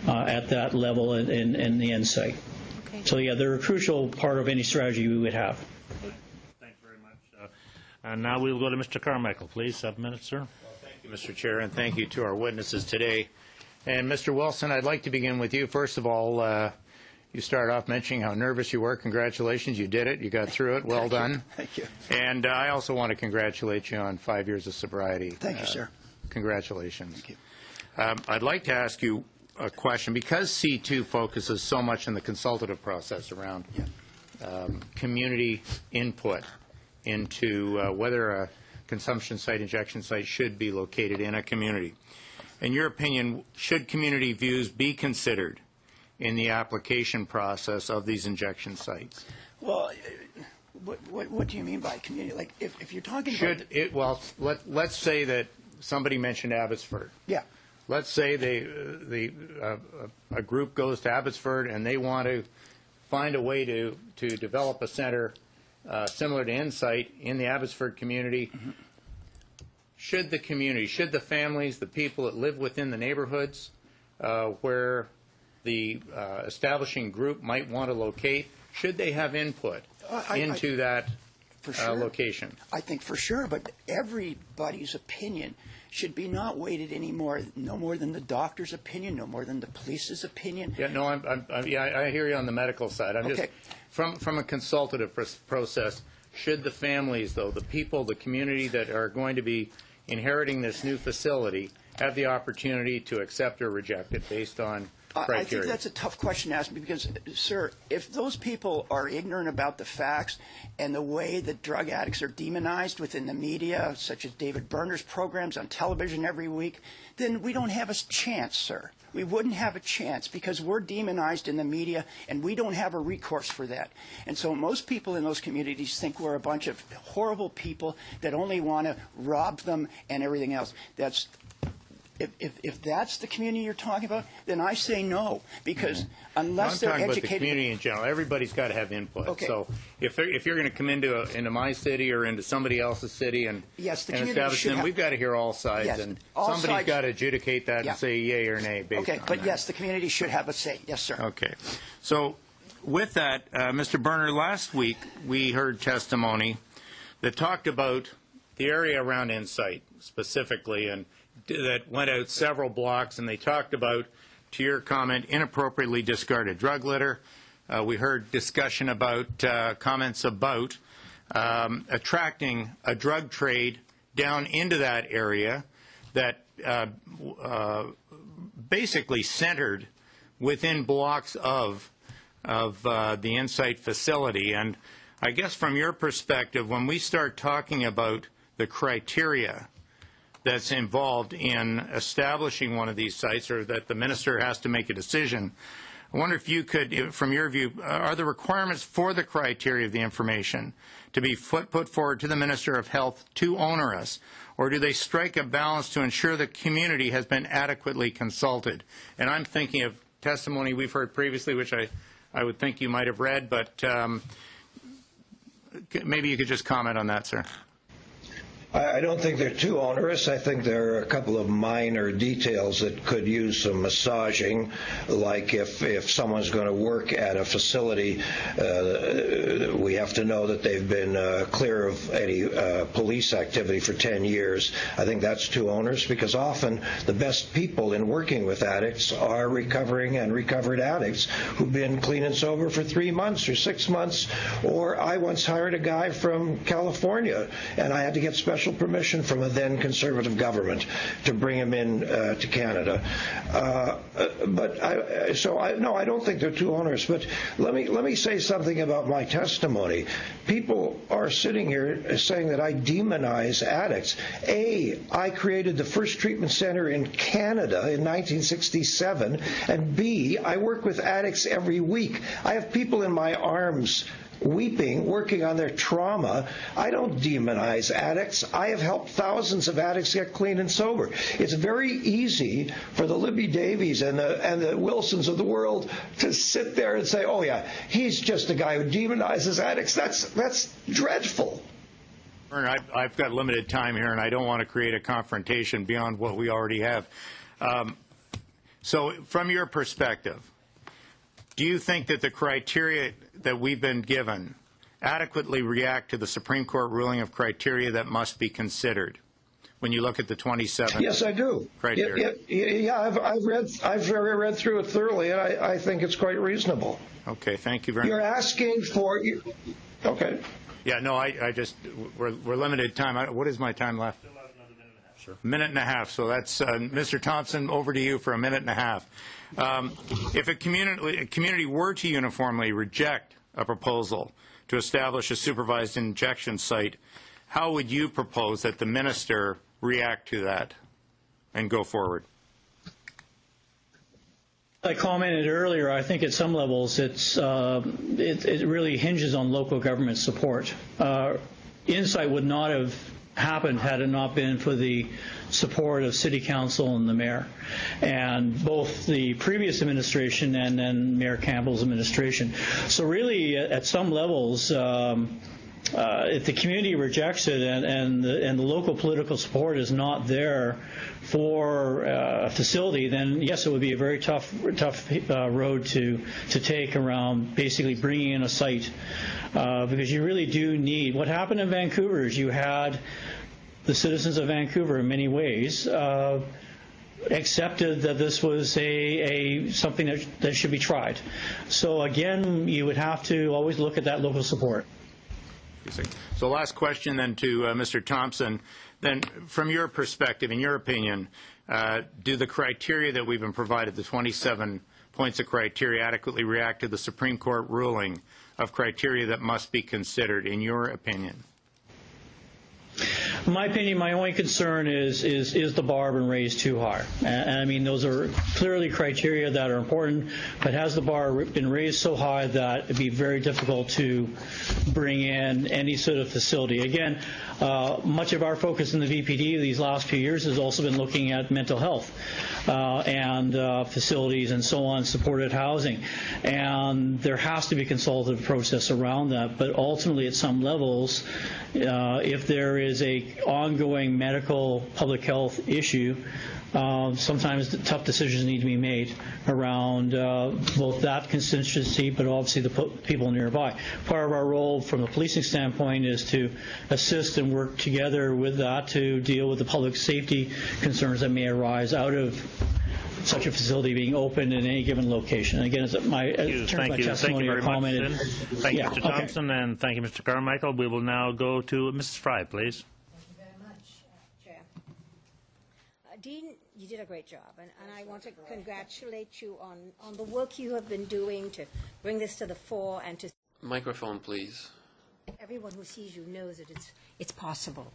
Speaker 4: at that level in the Insight. Okay. So yeah, they're a crucial part of any strategy we would have.
Speaker 1: Okay. Thank you very much. And now we'll go to Mr. Carmichael, please. 7 minutes, sir.
Speaker 7: Well, thank you, Mr. Chair, and thank you to our witnesses today. And Mr. Wilson, I'd like to begin with you. First of all, you started off mentioning how nervous you were. Congratulations. You did it. You got through it. Well done.
Speaker 2: Thank you.
Speaker 7: And I also want to congratulate you on 5 years of sobriety.
Speaker 2: Thank you, sir.
Speaker 7: Congratulations.
Speaker 2: Thank you.
Speaker 7: I'd like to ask you a question. Because C2 focuses so much on the consultative process around community input into whether a consumption site, injection site should be located in a community. In your opinion, should community views be considered in the application process of these injection sites?
Speaker 2: Well, what do you mean by community? Like, if you're talking
Speaker 7: should
Speaker 2: about...
Speaker 7: it, well, let's say that somebody mentioned Abbotsford.
Speaker 2: Yeah.
Speaker 7: let's say a group goes to Abbotsford and they want to find a way to develop a center similar to Insight in the Abbotsford community. Mm-hmm. Should the families, the people that live within the neighborhoods where the establishing group might want to locate, should they have input into that
Speaker 2: for sure.
Speaker 7: Location?
Speaker 2: I think for sure, but everybody's opinion should be not weighted anymore, no more than the doctor's opinion, no more than the police's opinion.
Speaker 7: Yeah, no, I hear you on the medical side. I'm
Speaker 2: okay.
Speaker 7: Just from a consultative process. Should the families, though, the people, the community that are going to be inheriting this new facility, have the opportunity to accept or reject it based on criteria?
Speaker 2: I think that's a tough question to ask me because, sir, if those people are ignorant about the facts and the way that drug addicts are demonized within the media, such as David Berner's programs on television every week, then we don't have a chance, sir. We wouldn't have a chance because we're demonized in the media and we don't have a recourse for that. And so most people in those communities think we're a bunch of horrible people that only want to rob them and everything else. If that's the community you're talking about, then I say no, because unless they're educated.
Speaker 7: I'm talking about the community in general. Everybody's got to have input.
Speaker 2: Okay.
Speaker 7: So if you're going to come into my city or into somebody else's city and establish them, we've got to hear all sides,
Speaker 2: yes,
Speaker 7: and
Speaker 2: all
Speaker 7: somebody's
Speaker 2: sides.
Speaker 7: Got to adjudicate that and say yay or nay based on that.
Speaker 2: But yes, the community should have a say. Yes, sir.
Speaker 7: Okay. So with that, Mr. Berner, last week we heard testimony that talked about the area around Insight specifically, and that went out several blocks, and they talked about, to your comment, inappropriately discarded drug litter. We heard discussion about comments about attracting a drug trade down into that area that basically centered within blocks of the Insight facility. And I guess from your perspective, when we start talking about the criteria that's involved in establishing one of these sites, or that the minister has to make a decision, I wonder if you could, from your view, are the requirements for the criteria of the information to be put forward to the Minister of Health too onerous, or do they strike a balance to ensure the community has been adequately consulted? And I'm thinking of testimony we've heard previously, which I would think you might have read, but maybe you could just comment on that, sir.
Speaker 3: I don't think they're too onerous. I think there are a couple of minor details that could use some massaging, like if someone's going to work at a facility, we have to know that they've been clear of any police activity for 10 years. I think that's too onerous because often the best people in working with addicts are recovering and recovered addicts who've been clean and sober for 3 months or 6 months. Or I once hired a guy from California, and I had to get special permission from a then conservative government to bring him in to Canada. I don't think they're too onerous. But let me say something about my testimony. People are sitting here saying that I demonize addicts. A, I created the first treatment center in Canada in 1967, and B, I work with addicts every week. I have people in my arms weeping, working on their trauma. I don't demonize addicts. I have helped thousands of addicts get clean and sober. It's very easy for the Libby Davies and the Wilsons of the world to sit there and say, oh yeah, he's just a guy who demonizes addicts. That's dreadful.
Speaker 7: I've got limited time here, and I don't want to create a confrontation beyond what we already have. So from your perspective, do you think that the criteria that we've been given adequately react to the Supreme Court ruling of criteria that must be considered when you look at the 27?
Speaker 3: Yes, I do.
Speaker 7: Criteria.
Speaker 3: Yeah, I've read through it thoroughly, and I think it's quite reasonable.
Speaker 7: Okay, thank you very much.
Speaker 3: You're asking for. Okay.
Speaker 7: Yeah, no, I just we're limited time. What is my time left?
Speaker 1: Still have another minute and a half, sir.
Speaker 7: Minute and a half. So that's Mr. Thompson. Over to you for a minute and a half. If a community were to uniformly reject a proposal to establish a supervised injection site, how would you propose that the minister react to that and go forward?
Speaker 4: I commented earlier, I think at some levels it really hinges on local government support. Insight would not have happened had it not been for the support of City Council and the Mayor, and both the previous administration and then Mayor Campbell's administration. So really, at some levels, if the community rejects it and the local political support is not there for a facility, then yes, it would be a very tough road to take around basically bringing in a site, because you really do need. What happened in Vancouver is you had the citizens of Vancouver in many ways accepted that this was something that should be tried. So again, you would have to always look at that local support.
Speaker 7: So last question then to Mr. Thompson. Then from your perspective, in your opinion, do the criteria that we've been provided, the 27 points of criteria, adequately react to the Supreme Court ruling of criteria that must be considered, in your opinion?
Speaker 4: In my opinion, my only concern is the bar been raised too high? And I mean, those are clearly criteria that are important, but has the bar been raised so high that it'd be very difficult to bring in any sort of facility? Again, much of our focus in the VPD these last few years has also been looking at mental health and facilities and so on, supported housing. And there has to be a consultative process around that, but ultimately at some levels, if there is a ongoing medical public health issue, sometimes tough decisions need to be made around both that constituency, but obviously the people nearby. Part of our role from a policing standpoint is to assist and work together with that to deal with the public safety concerns that may arise out of such a facility being open in any given location. And again, as my testimony or comment.
Speaker 1: Thank you, Mr. Thompson, and thank you, Mr. Carmichael. We will now go to Mrs. Fry, please.
Speaker 8: Thank you very much, Chair. Dean, you did a great job, and I want to congratulate you on the work you have been doing to bring this to the fore and to...
Speaker 9: Microphone, please.
Speaker 8: Everyone who sees you knows that it's possible.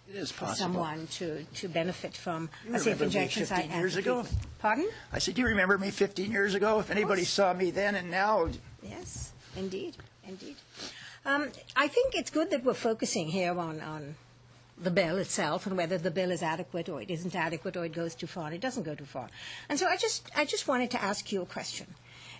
Speaker 2: It is
Speaker 8: For
Speaker 2: possible.
Speaker 8: someone to benefit from
Speaker 2: You
Speaker 8: a safe
Speaker 2: remember me
Speaker 8: injection site.
Speaker 2: 15 years ago?
Speaker 8: Pardon?
Speaker 2: I said, do you remember me 15 years ago? If anybody saw me then and now...
Speaker 8: Yes, indeed, indeed. I think it's good that we're focusing here on the bill itself and whether the bill is adequate or it isn't adequate or it goes too far and it doesn't go too far. And so I just wanted to ask you a question.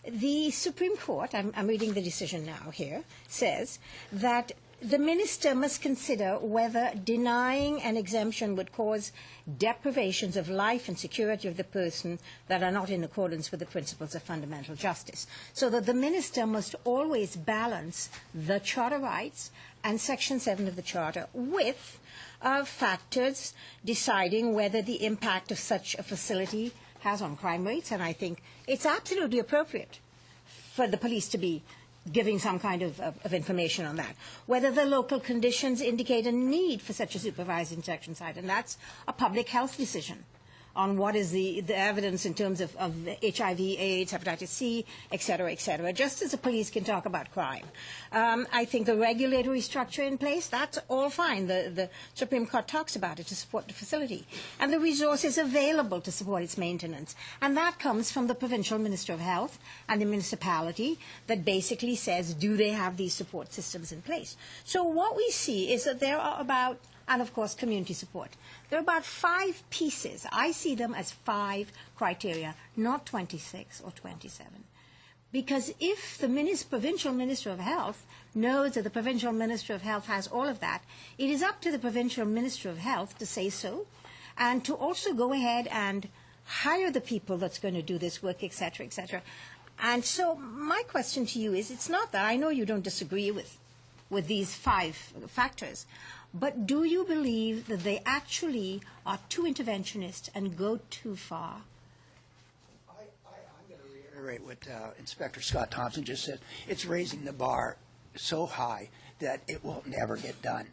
Speaker 8: The Supreme Court, I'm reading the decision now here, says that the minister must consider whether denying an exemption would cause deprivations of life and security of the person that are not in accordance with the principles of fundamental justice. So that the minister must always balance the Charter rights and Section 7 of the Charter with factors deciding whether the impact of such a facility has on crime rates. And I think it's absolutely appropriate for the police to be giving some kind of information on that. Whether the local conditions indicate a need for such a supervised injection site, and that's a public health decision on what is the evidence in terms of HIV, AIDS, hepatitis C, et cetera, just as the police can talk about crime. I think the regulatory structure in place, that's all fine. The Supreme Court talks about it to support the facility. And the resources available to support its maintenance. And that comes from the Provincial Minister of Health and the municipality that basically says, do they have these support systems in place? So what we see is that there are about, and of course community support, there are about 5 pieces. I see them as 5 criteria, not 26 or 27. Because if the Provincial Minister of Health knows that the Provincial Minister of Health has all of that, it is up to the Provincial Minister of Health to say so, and to also go ahead and hire the people that's going to do this work, et cetera, et cetera. And so my question to you is, it's not that I know you don't disagree with these 5 factors, but do you believe that they actually are too interventionist and go too far?
Speaker 2: I'm going to reiterate what Inspector Scott Thompson just said. It's raising the bar so high that it will never get done.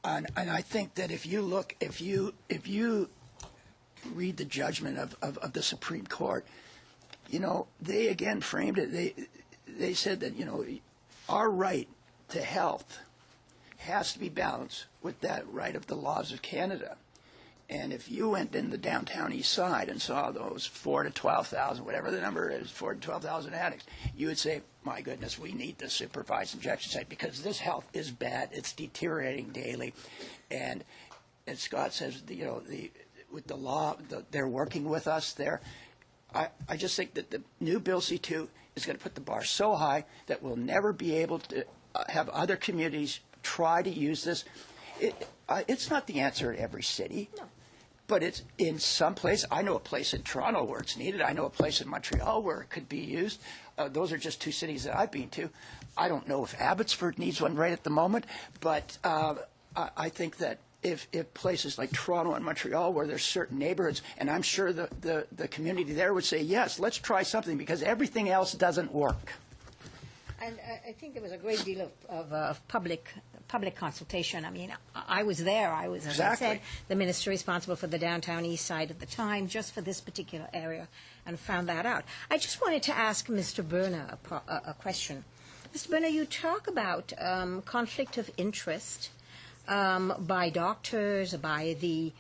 Speaker 2: And I think that if you read the judgment of the Supreme Court, you know, they again framed it. They said that, you know, our right to health has to be balanced with that right of the laws of Canada. And if you went in the downtown east side and saw those 4 to 12,000, whatever the number is, 4 to 12,000 addicts, you would say, my goodness, we need this supervised injection site because this health is bad. It's deteriorating daily. And as Scott says, with the law, they're working with us there. I just think that the new Bill C-2 is going to put the bar so high that we'll never be able to have other communities try to use this. It's not the answer in every city. No. But it's in some place. I know a place in Toronto where it's needed. I know a place in Montreal where it could be used. Those are just two cities that I've been to. I don't know if Abbotsford needs one right at the moment, but I think that if places like Toronto and Montreal where there's certain neighborhoods, and I'm sure the community there would say, yes, let's try something because everything else doesn't work.
Speaker 8: And I think there was a great deal of public consultation. I mean, I was there. I was, as I said, the minister responsible for the downtown east side at the time, just for this particular area, and found that out. I just wanted to ask Mr. Berner a question. Mr. Berner, you talk about conflict of interest by doctors, by the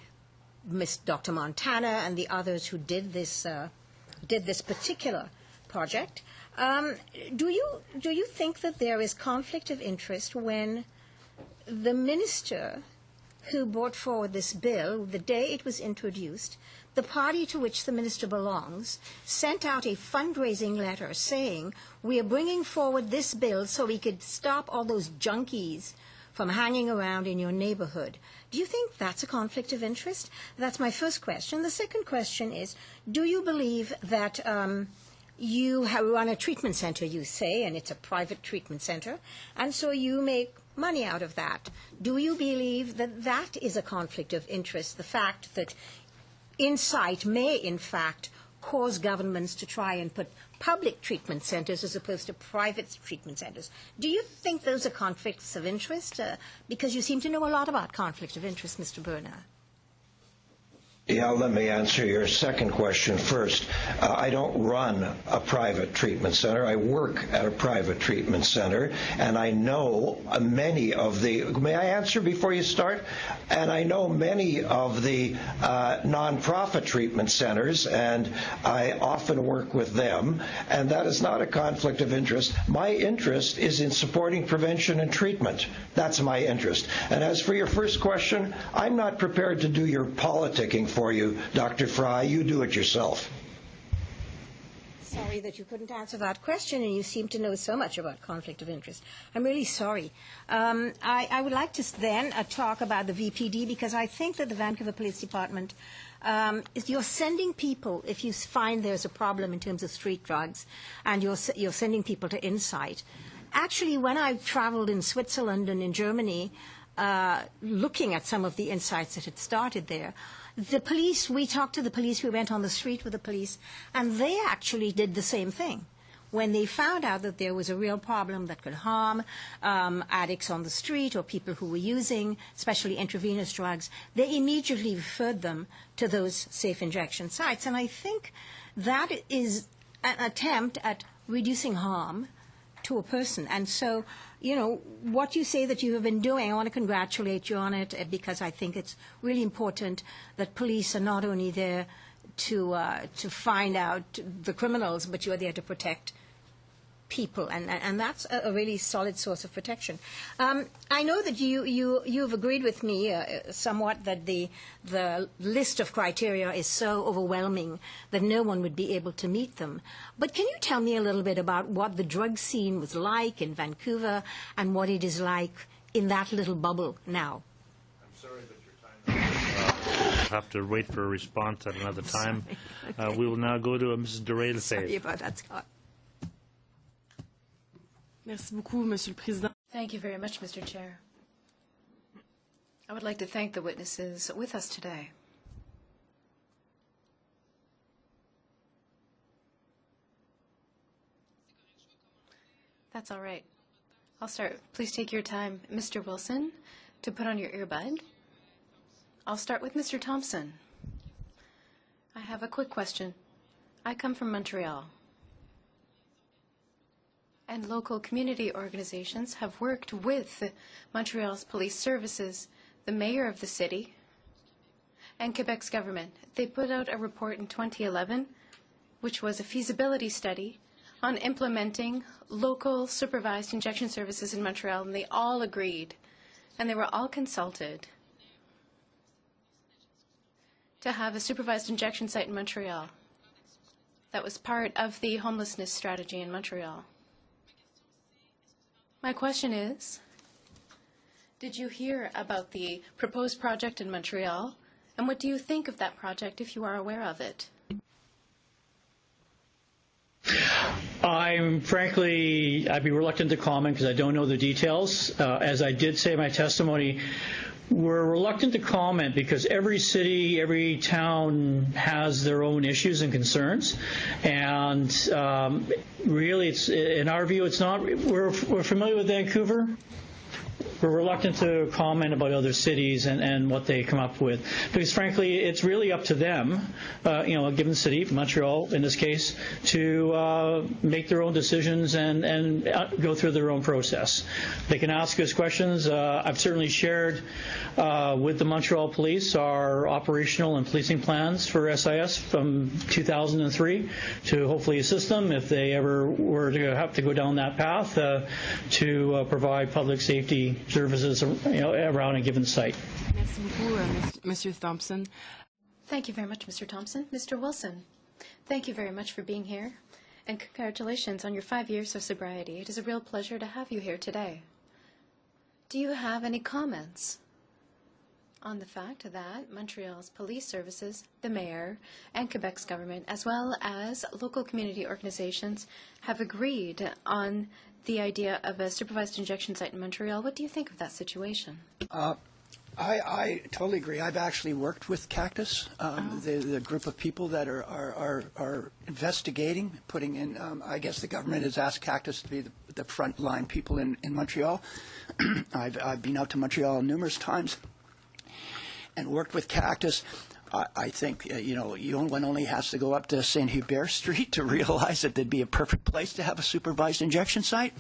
Speaker 8: Miss Dr. Montana and the others who did this particular project. Do you think that there is conflict of interest when the minister who brought forward this bill, the day it was introduced, the party to which the minister belongs, sent out a fundraising letter saying, we are bringing forward this bill so we could stop all those junkies from hanging around in your neighborhood? Do you think that's a conflict of interest? That's my first question. The second question is, do you believe that you run a treatment center, you say, and it's a private treatment center, and so you make money out of that? Do you believe that that is a conflict of interest, the fact that insight may, in fact, cause governments to try and put public treatment centers as opposed to private treatment centers? Do you think those are conflicts of interest? Because you seem to know a lot about conflict of interest, Mr. Berner.
Speaker 3: Yeah, let me answer your second question first. I don't run a private treatment center. I work at a private treatment center, and I know many of the, may I answer before you start? And I know many of the nonprofit treatment centers, and I often work with them, and that is not a conflict of interest. My interest is in supporting prevention and treatment. That's my interest. And as for your first question, I'm not prepared to do your politicking for you, Dr. Fry. You do it yourself.
Speaker 8: Sorry that you couldn't answer that question, and you seem to know so much about conflict of interest. I'm really sorry. I would like to then talk about the VPD, because I think that the Vancouver Police Department, you're sending people, if you find there's a problem in terms of street drugs, and you're sending people to Insight. Actually, when I traveled in Switzerland and in Germany, looking at some of the insights that had started there, the police, we talked to the police, we went on the street with the police, and they actually did the same thing. When they found out that there was a real problem that could harm addicts on the street or people who were using, especially intravenous drugs, they immediately referred them to those safe injection sites. And I think that is an attempt at reducing harm to a person. And so, you know, what you say that you have been doing, I want to congratulate you on it, because I think it's really important that police are not only there to find out the criminals, but you're there to protect people, and that's a really solid source of protection. I know that you've agreed with me somewhat that the list of criteria is so overwhelming that no one would be able to meet them. But can you tell me a little bit about what the drug scene was like in Vancouver and what it is like in that little bubble now?
Speaker 1: I'm sorry that your time is have to wait for a response at another time. Okay. We will now go to Mrs. DeRay.
Speaker 8: Sorry about that, Scott.
Speaker 9: Merci beaucoup, Monsieur le Président.
Speaker 10: Thank you very much, Mr. Chair. I would like to thank the witnesses with us today. That's all right. I'll start. Please take your time, Mr. Wilson, to put on your earbud. I'll start with Mr. Thompson. I have a quick question. I come from Montreal, and local community organizations have worked with Montreal's police services, the mayor of the city, and Quebec's government. They put out a report in 2011, which was a feasibility study on implementing local supervised injection services in Montreal, and they all agreed, and they were all consulted to have a supervised injection site in Montreal. That was part of the homelessness strategy in Montreal. My question is, did you hear about the proposed project in Montreal, and what do you think of that project if you are aware of it?
Speaker 4: I'd be reluctant to comment because I don't know the details. As I did say in my testimony, we're reluctant to comment because every city, every town has their own issues and concerns, and really, it's in our view, it's not. We're familiar with Vancouver. We're reluctant to comment about other cities and what they come up with because, frankly, it's really up to them, a given city, Montreal in this case, to make their own decisions and go through their own process. They can ask us questions. I've certainly shared with the Montreal Police our operational and policing plans for SIS from 2003 to hopefully assist them if they ever were to have to go down that path to provide public safety services around a given site.
Speaker 9: Merci beaucoup, Monsieur Thompson.
Speaker 10: Thank you very much, Mr. Thompson. Mr. Wilson, thank you very much for being here, and congratulations on your 5 years of sobriety. It is a real pleasure to have you here today. Do you have any comments on the fact that Montreal's police services, the mayor, and Quebec's government, as well as local community organizations, have agreed on the idea of a supervised injection site in Montreal? What do you think of that situation?
Speaker 2: I totally agree. I've actually worked with Cactus, the group of people that are investigating, putting in. I guess the government has asked Cactus to be the frontline people in Montreal. I've been out to Montreal numerous times and worked with Cactus. I think, one only has to go up to St. Hubert Street to realize that there'd be a perfect place to have a supervised injection site.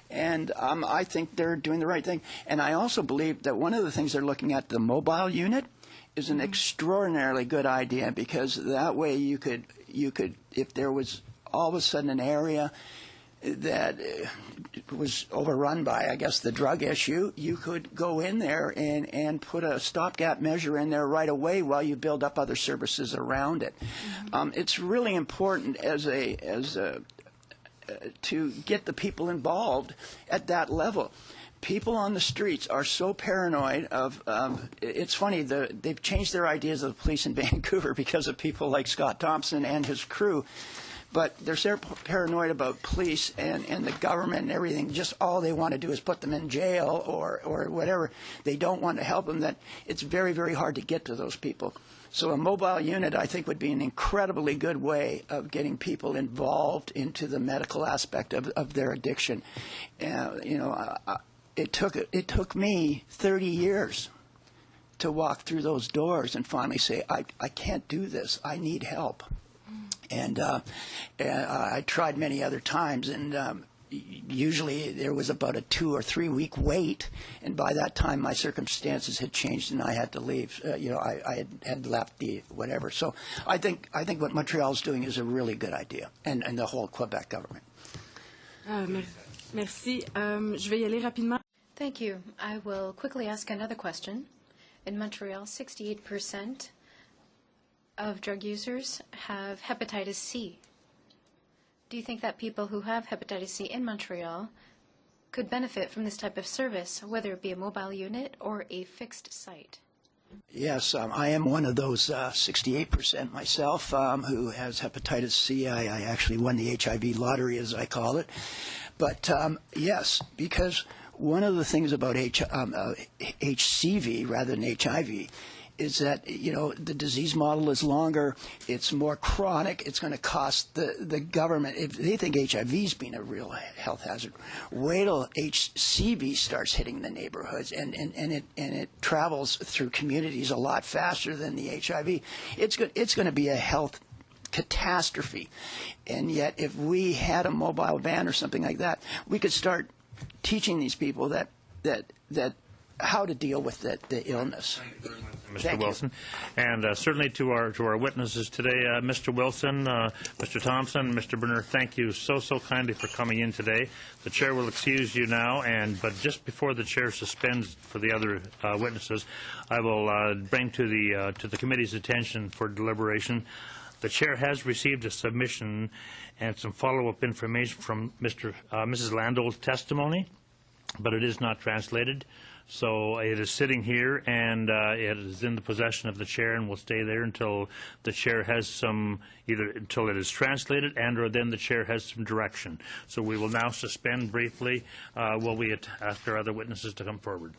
Speaker 2: And I think they're doing the right thing. And I also believe that one of the things they're looking at, the mobile unit, is an extraordinarily good idea because that way you could, if there was all of a sudden an area that was overrun by, I guess, the drug issue, you could go in there and put a stopgap measure in there right away while you build up other services around it. It's really important to get the people involved at that level. People on the streets are so paranoid of, it's funny, they've changed their ideas of the police in Vancouver because of people like Scott Thompson and his crew. But they're so paranoid about police and the government and everything. Just all they want to do is put them in jail or whatever. They don't want to help them. That it's very, very hard to get to those people. So a mobile unit, I think, would be an incredibly good way of getting people involved into the medical aspect of their addiction. It took me 30 years to walk through those doors and finally say, I can't do this. I need help. And I tried many other times, and usually there was about a 2 or 3 week wait, and by that time my circumstances had changed and I had to leave. I had left the whatever. So I think what Montreal is doing is a really good idea, and the whole Quebec government.
Speaker 9: Merci. Je vais y aller rapidement.
Speaker 10: Thank you. I will quickly ask another question. In Montreal, 68% of drug users have hepatitis C. Do you think that people who have hepatitis C in Montreal could benefit from this type of service, whether it be a mobile unit or a fixed site?
Speaker 2: Yes, I am one of those 68% myself who has hepatitis C. I actually won the HIV lottery, as I call it. But yes, because one of the things about HCV rather than HIV is that, the disease model is longer, it's more chronic, it's going to cost the government. If they think HIV's been a real health hazard, wait till HCV starts hitting the neighborhoods and it travels through communities a lot faster than the HIV. It's going to be a health catastrophe. And yet if we had a mobile van or something like that, we could start teaching these people that how to deal with the illness.
Speaker 1: Mr.
Speaker 2: Thank you.
Speaker 1: Wilson. And certainly to our witnesses today, Mr. Wilson, Mr. Thompson, Mr. Brenner, thank you so kindly for coming in today. The chair will excuse you now, but just before the chair suspends for the other witnesses, I will bring to the committee's attention for deliberation. The chair has received a submission and some follow-up information from Mrs. Landau's testimony, but it is not translated. So it is sitting here, and it is in the possession of the chair, and will stay there until the chair has either until it is translated or then the chair has some direction. So we will now suspend briefly while we ask our other witnesses to come forward.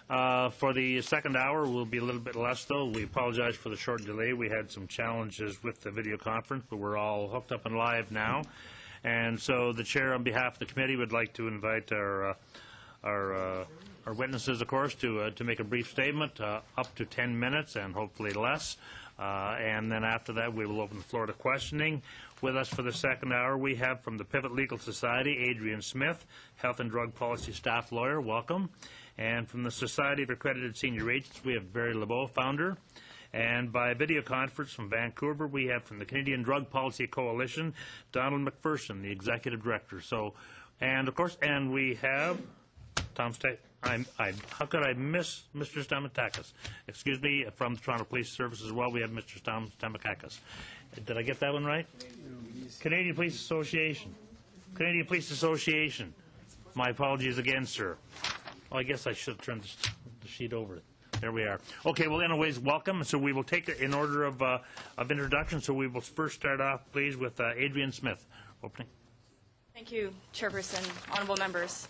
Speaker 1: For the second hour, we'll be a little bit less, though. We apologize for the short delay. We had some challenges with the video conference, but we're all hooked up and live now. And so the chair, on behalf of the committee, would like to invite our witnesses, of course, to make a brief statement, up to 10 minutes and hopefully less. And then after that, we will open the floor to questioning. With us for the second hour, we have from the Pivot Legal Society, Adrian Smith, Health and Drug Policy Staff Lawyer. Welcome. And from the Society of Accredited Senior Agents, we have Barry Lebeau, founder. And by video conference from Vancouver, we have from the Canadian Drug Policy Coalition, Donald McPherson, the Executive Director. So, and of course, and we have Tom how could I miss Mr. Stamakakis? Excuse me, from the Toronto Police Service as well, we have Mr. Stamakakis. Did I get that one right? Canadian Police Association. Canadian Police Association. My apologies again, sir. Oh, I guess I should have turned the sheet over. There we are. Okay, well, anyways, welcome. So we will take it in order of introduction. So we will first start off, please, with Adrian Smith. Opening.
Speaker 11: Thank you, Chairperson, honourable members.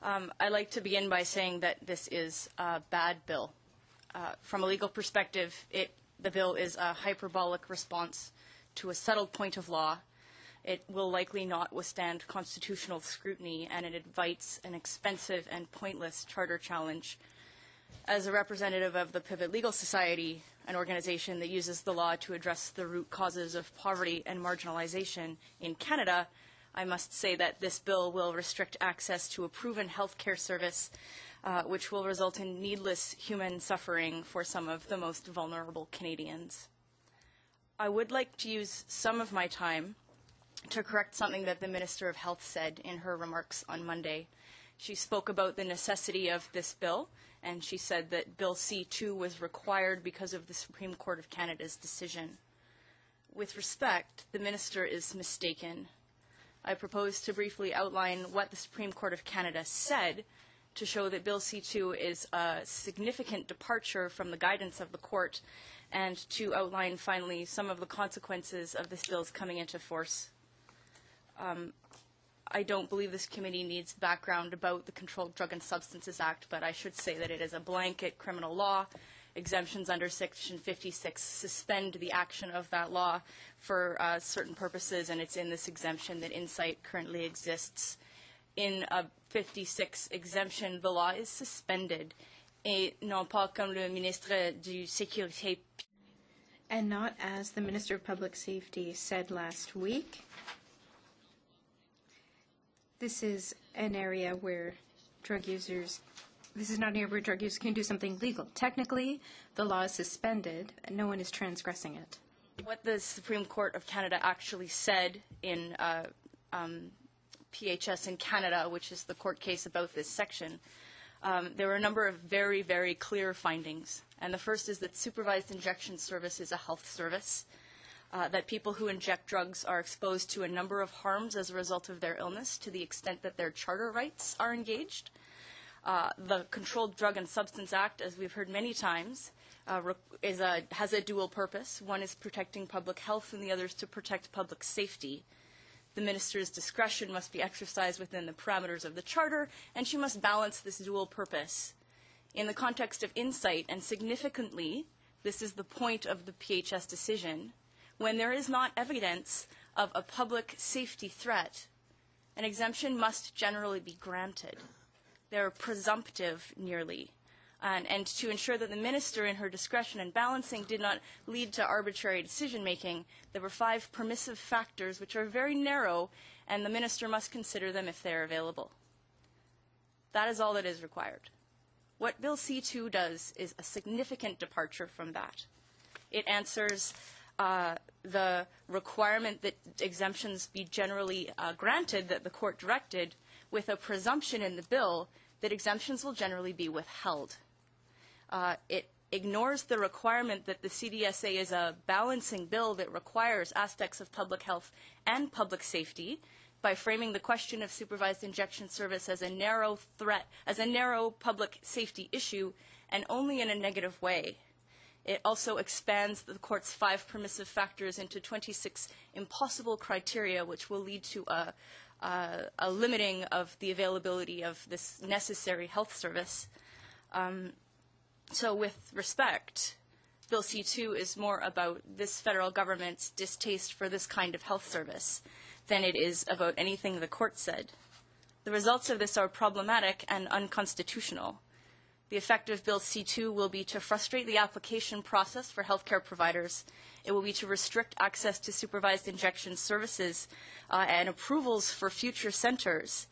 Speaker 11: I'd like to begin by saying that this is a bad bill. From a legal perspective, the bill is a hyperbolic response to a settled point of law. It will likely not withstand constitutional scrutiny, and it invites an expensive and pointless charter challenge. As a representative of the Pivot Legal Society, an organization that uses the law to address the root causes of poverty and marginalization in Canada, I must say that this bill will restrict access to a proven health care service, which will result in needless human suffering for some of the most vulnerable Canadians. I would like to use some of my time to correct something that the Minister of Health said in her remarks on Monday. She spoke about the necessity of this bill, and she said that Bill C-2 was required because of the Supreme Court of Canada's decision. With respect, the Minister is mistaken. I propose to briefly outline what the Supreme Court of Canada said to show that Bill C-2 is a significant departure from the guidance of the court, and to outline finally some of the consequences of this bill's coming into force. I don't believe this committee needs background about the Controlled Drug and Substances Act, but I should say that it is a blanket criminal law. Exemptions under Section 56 suspend the action of that law for certain purposes, and it's in this exemption that Insight currently exists. In a 56 exemption, the law is suspended, et non pas comme le ministre du Sécurité.
Speaker 10: And not as the Minister of Public Safety said last week. This is an area where drug users can do something legal. Technically, the law is suspended, and no one is transgressing it.
Speaker 11: What the Supreme Court of Canada actually said in PHS in Canada, which is the court case about this section, there were a number of very, very clear findings. And the first is that supervised injection service is a health service, that people who inject drugs are exposed to a number of harms as a result of their illness to the extent that their charter rights are engaged. The Controlled Drug and Substance Act, as we've heard many times, has a dual purpose. One is protecting public health, and the other is to protect public safety. The minister's discretion must be exercised within the parameters of the charter, and she must balance this dual purpose. In the context of Insight, and significantly, this is the point of the PHS decision, when there is not evidence of a public safety threat, an exemption must generally be granted. They're presumptive, nearly. And to ensure that the minister, in her discretion and balancing, did not lead to arbitrary decision-making, there were 5 permissive factors which are very narrow, and the minister must consider them if they're available. That is all that is required. What Bill C-2 does is a significant departure from that. It answers the requirement that exemptions be generally granted that the court directed, with a presumption in the bill that exemptions will generally be withheld. It ignores the requirement that the CDSA is a balancing bill that requires aspects of public health and public safety by framing the question of supervised injection service as a narrow threat, as a narrow public safety issue, and only in a negative way. It also expands the court's 5 permissive factors into 26 impossible criteria, which will lead to a limiting of the availability of this necessary health service. So with respect, Bill C-2 is more about this federal government's distaste for this kind of health service than it is about anything the court said. The results of this are problematic and unconstitutional. The effect of Bill C-2 will be to frustrate the application process for healthcare providers. It will be to restrict access to supervised injection services and approvals for future centers.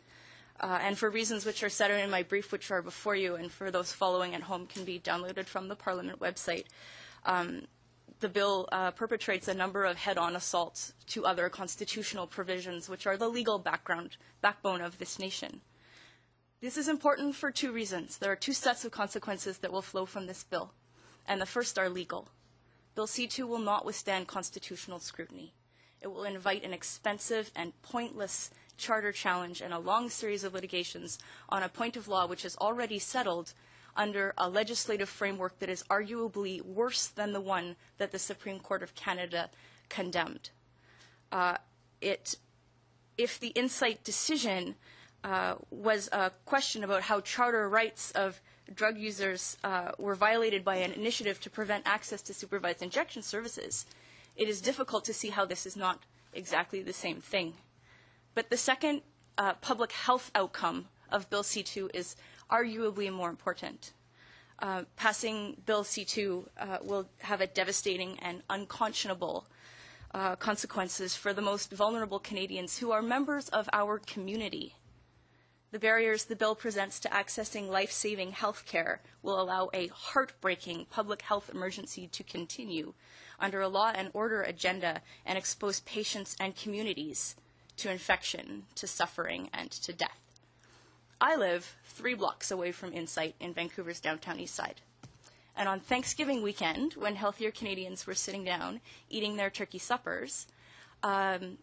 Speaker 11: And for reasons which are set out in my brief, which are before you, and for those following at home can be downloaded from the Parliament website, the bill perpetrates a number of head-on assaults to other constitutional provisions, which are the legal backbone of this nation. This is important for two reasons. There are two sets of consequences that will flow from this bill, and the first are legal. Bill C-2 will not withstand constitutional scrutiny. It will invite an expensive and pointless charter challenge and a long series of litigations on a point of law which is already settled under a legislative framework that is arguably worse than the one that the Supreme Court of Canada condemned. If the Insight decision was a question about how charter rights of drug users were violated by an initiative to prevent access to supervised injection services, it is difficult to see how this is not exactly the same thing. But the second public health outcome of Bill C-2 is arguably more important. Passing Bill C-2 will have a devastating and unconscionable consequences for the most vulnerable Canadians who are members of our community. The barriers the bill presents to accessing life-saving health care will allow a heartbreaking public health emergency to continue under a law and order agenda and expose patients and communities to infection, to suffering, and to death. I live 3 blocks away from Insight in Vancouver's downtown east side. And on Thanksgiving weekend, when healthier Canadians were sitting down eating their turkey suppers, narcotic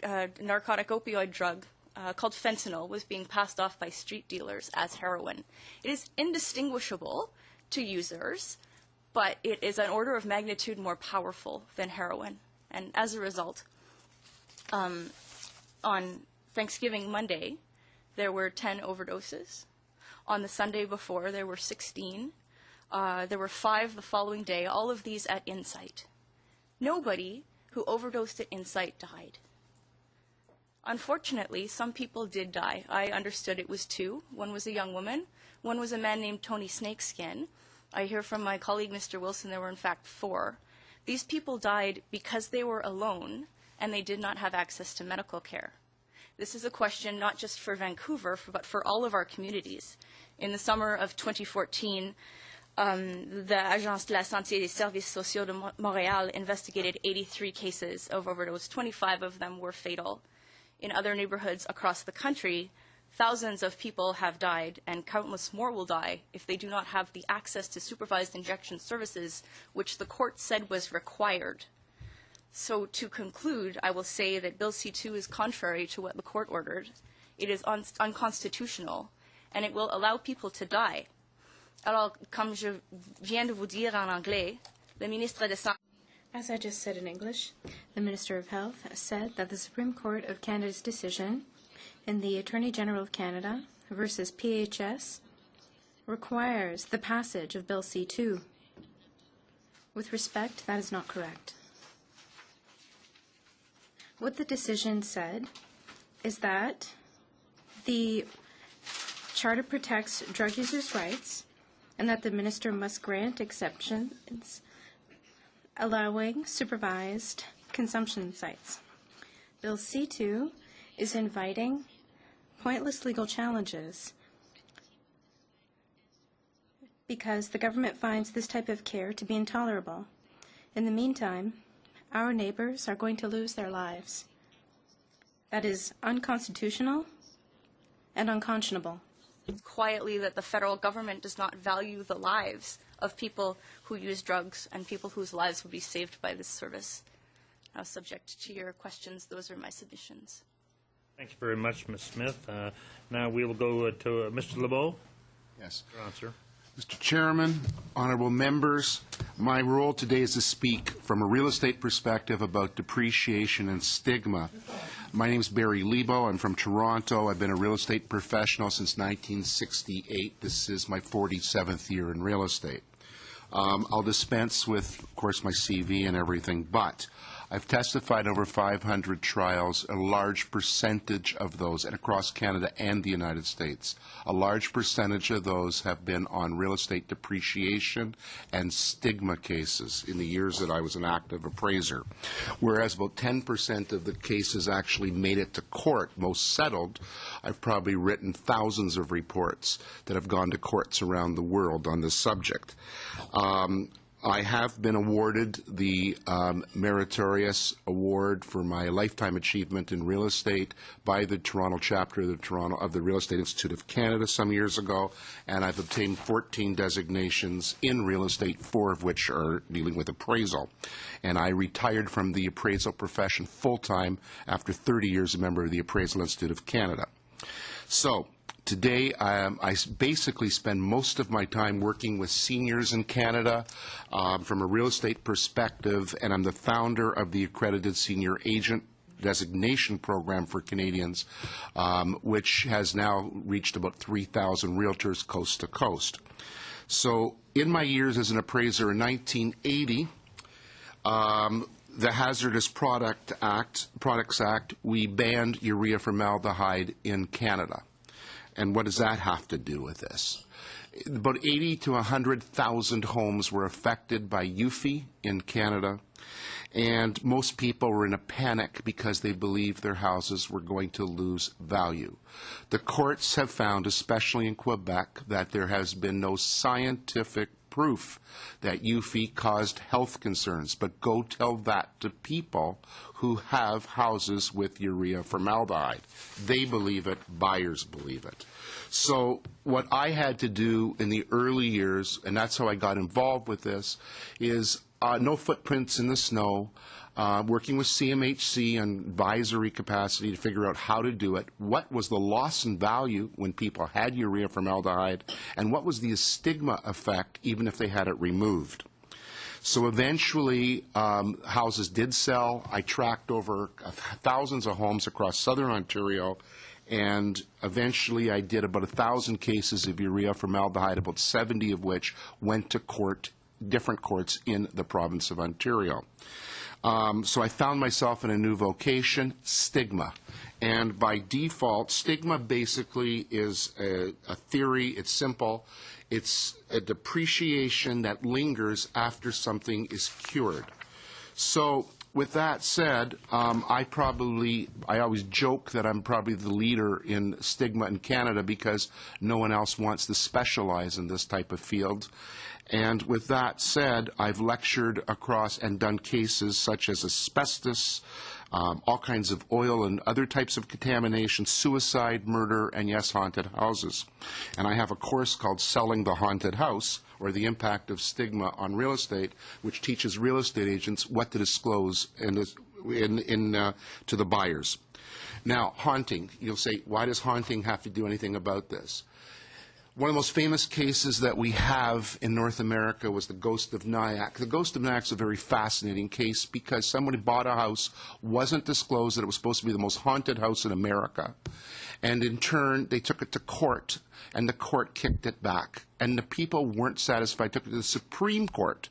Speaker 11: opioid drug called fentanyl was being passed off by street dealers as heroin. It is indistinguishable to users, but it is an order of magnitude more powerful than heroin. And as a result, on Thanksgiving Monday, there were 10 overdoses. On the Sunday before, there were 16. There were 5 the following day, all of these at Insight. Nobody who overdosed at Insight died. Unfortunately, some people did die. I understood it was 2. One was a young woman. One was a man named Tony Snakeskin. I hear from my colleague, Mr. Wilson, there were in fact 4. These people died because they were alone and they did not have access to medical care. This is a question not just for Vancouver, but for all of our communities. In the summer of 2014, the Agence de la Santé et des Services Sociaux de Montréal investigated 83 cases of overdose. 25 of them were fatal. In other neighborhoods across the country, thousands of people have died, and countless more will die if they do not have the access to supervised injection services, which the court said was required. So to conclude, I will say that Bill C-2 is contrary to what the court ordered. It is unconstitutional, and it will allow people to die. Alors, comme je viens de vous dire en anglais, le ministre de Santé...
Speaker 10: As I just said in English, the Minister of Health said that the Supreme Court of Canada's decision in the Attorney General of Canada versus PHS requires the passage of Bill C-2. With respect, that is not correct. What the decision said is that the Charter protects drug users' rights and that the minister must grant exceptions allowing supervised consumption sites. Bill C-2 is inviting pointless legal challenges because the government finds this type of care to be intolerable. In the meantime, our neighbors are going to lose their lives. That is unconstitutional and unconscionable.
Speaker 11: Quietly that the federal government does not value the lives of people who use drugs and people whose lives would be saved by this service. Now, subject to your questions, those are my submissions.
Speaker 1: Thank you very much, Ms. Smith. Now we will go to Mr. LeBeau.
Speaker 12: Yes.
Speaker 1: Your answer.
Speaker 12: Mr. Chairman, honorable members, my role today is to speak from a real estate perspective about depreciation and stigma My name is Barry Lebo. I'm from Toronto. I've been a real estate professional since 1968. This is my 47th year in real estate. I'll dispense with, of course, my CV and everything, but I've testified over 500 trials, a large percentage of those, and across Canada and the United States. A large percentage of those have been on real estate depreciation and stigma cases in the years that I was an active appraiser, whereas about 10% of the cases actually made it to court, most settled. I've probably written thousands of reports that have gone to courts around the world on this subject. I have been awarded the Meritorious Award for my lifetime achievement in real estate by the Toronto chapter of the Real Estate Institute of Canada some years ago, and I've obtained 14 designations in real estate, 4 of which are dealing with appraisal. And I retired from the appraisal profession full-time after 30 years a member of the Appraisal Institute of Canada. So, today, I basically spend most of my time working with seniors in Canada from a real estate perspective, and I'm the founder of the Accredited Senior Agent Designation Program for Canadians, which has now reached about 3,000 realtors coast to coast. So in my years as an appraiser in 1980, the Hazardous Products Act, we banned urea formaldehyde in Canada. And what does that have to do with this? About 80 to 100,000 homes were affected by UFI in Canada, and most people were in a panic because they believed their houses were going to lose value. The courts have found, especially in Quebec, that there has been no scientific proof that UFI caused health concerns, but go tell that to people who have houses with urea formaldehyde. They believe it, buyers believe it. So what I had to do in the early years, and that's how I got involved with this, is no footprints in the snow, working with CMHC on advisory capacity to figure out how to do it, what was the loss in value when people had urea formaldehyde, and what was the stigma effect even if they had it removed. So eventually, houses did sell. I tracked over thousands of homes across southern Ontario, and eventually I did about 1,000 cases of urea formaldehyde, about 70 of which went to court, different courts in the province of Ontario. So I found myself in a new vocation, stigma. And by default, stigma basically is a theory. It's simple. It's a depreciation that lingers after something is cured. So with that said, I always joke that I'm probably the leader in stigma in Canada because no one else wants to specialize in this type of field. And with that said, I've lectured across and done cases such as asbestos, all kinds of oil and other types of contamination, suicide, murder, and yes, haunted houses. And I have a course called Selling the Haunted House, or the Impact of Stigma on Real Estate, which teaches real estate agents what to disclose to the buyers. Now, haunting. You'll say, why does haunting have to do anything about this? One of the most famous cases that we have in North America was the Ghost of Nyack. The Ghost of Nyack is a very fascinating case because somebody bought a house, wasn't disclosed that it was supposed to be the most haunted house in America, and in turn they took it to court, and the court kicked it back. And the people weren't satisfied, took it to the Supreme Court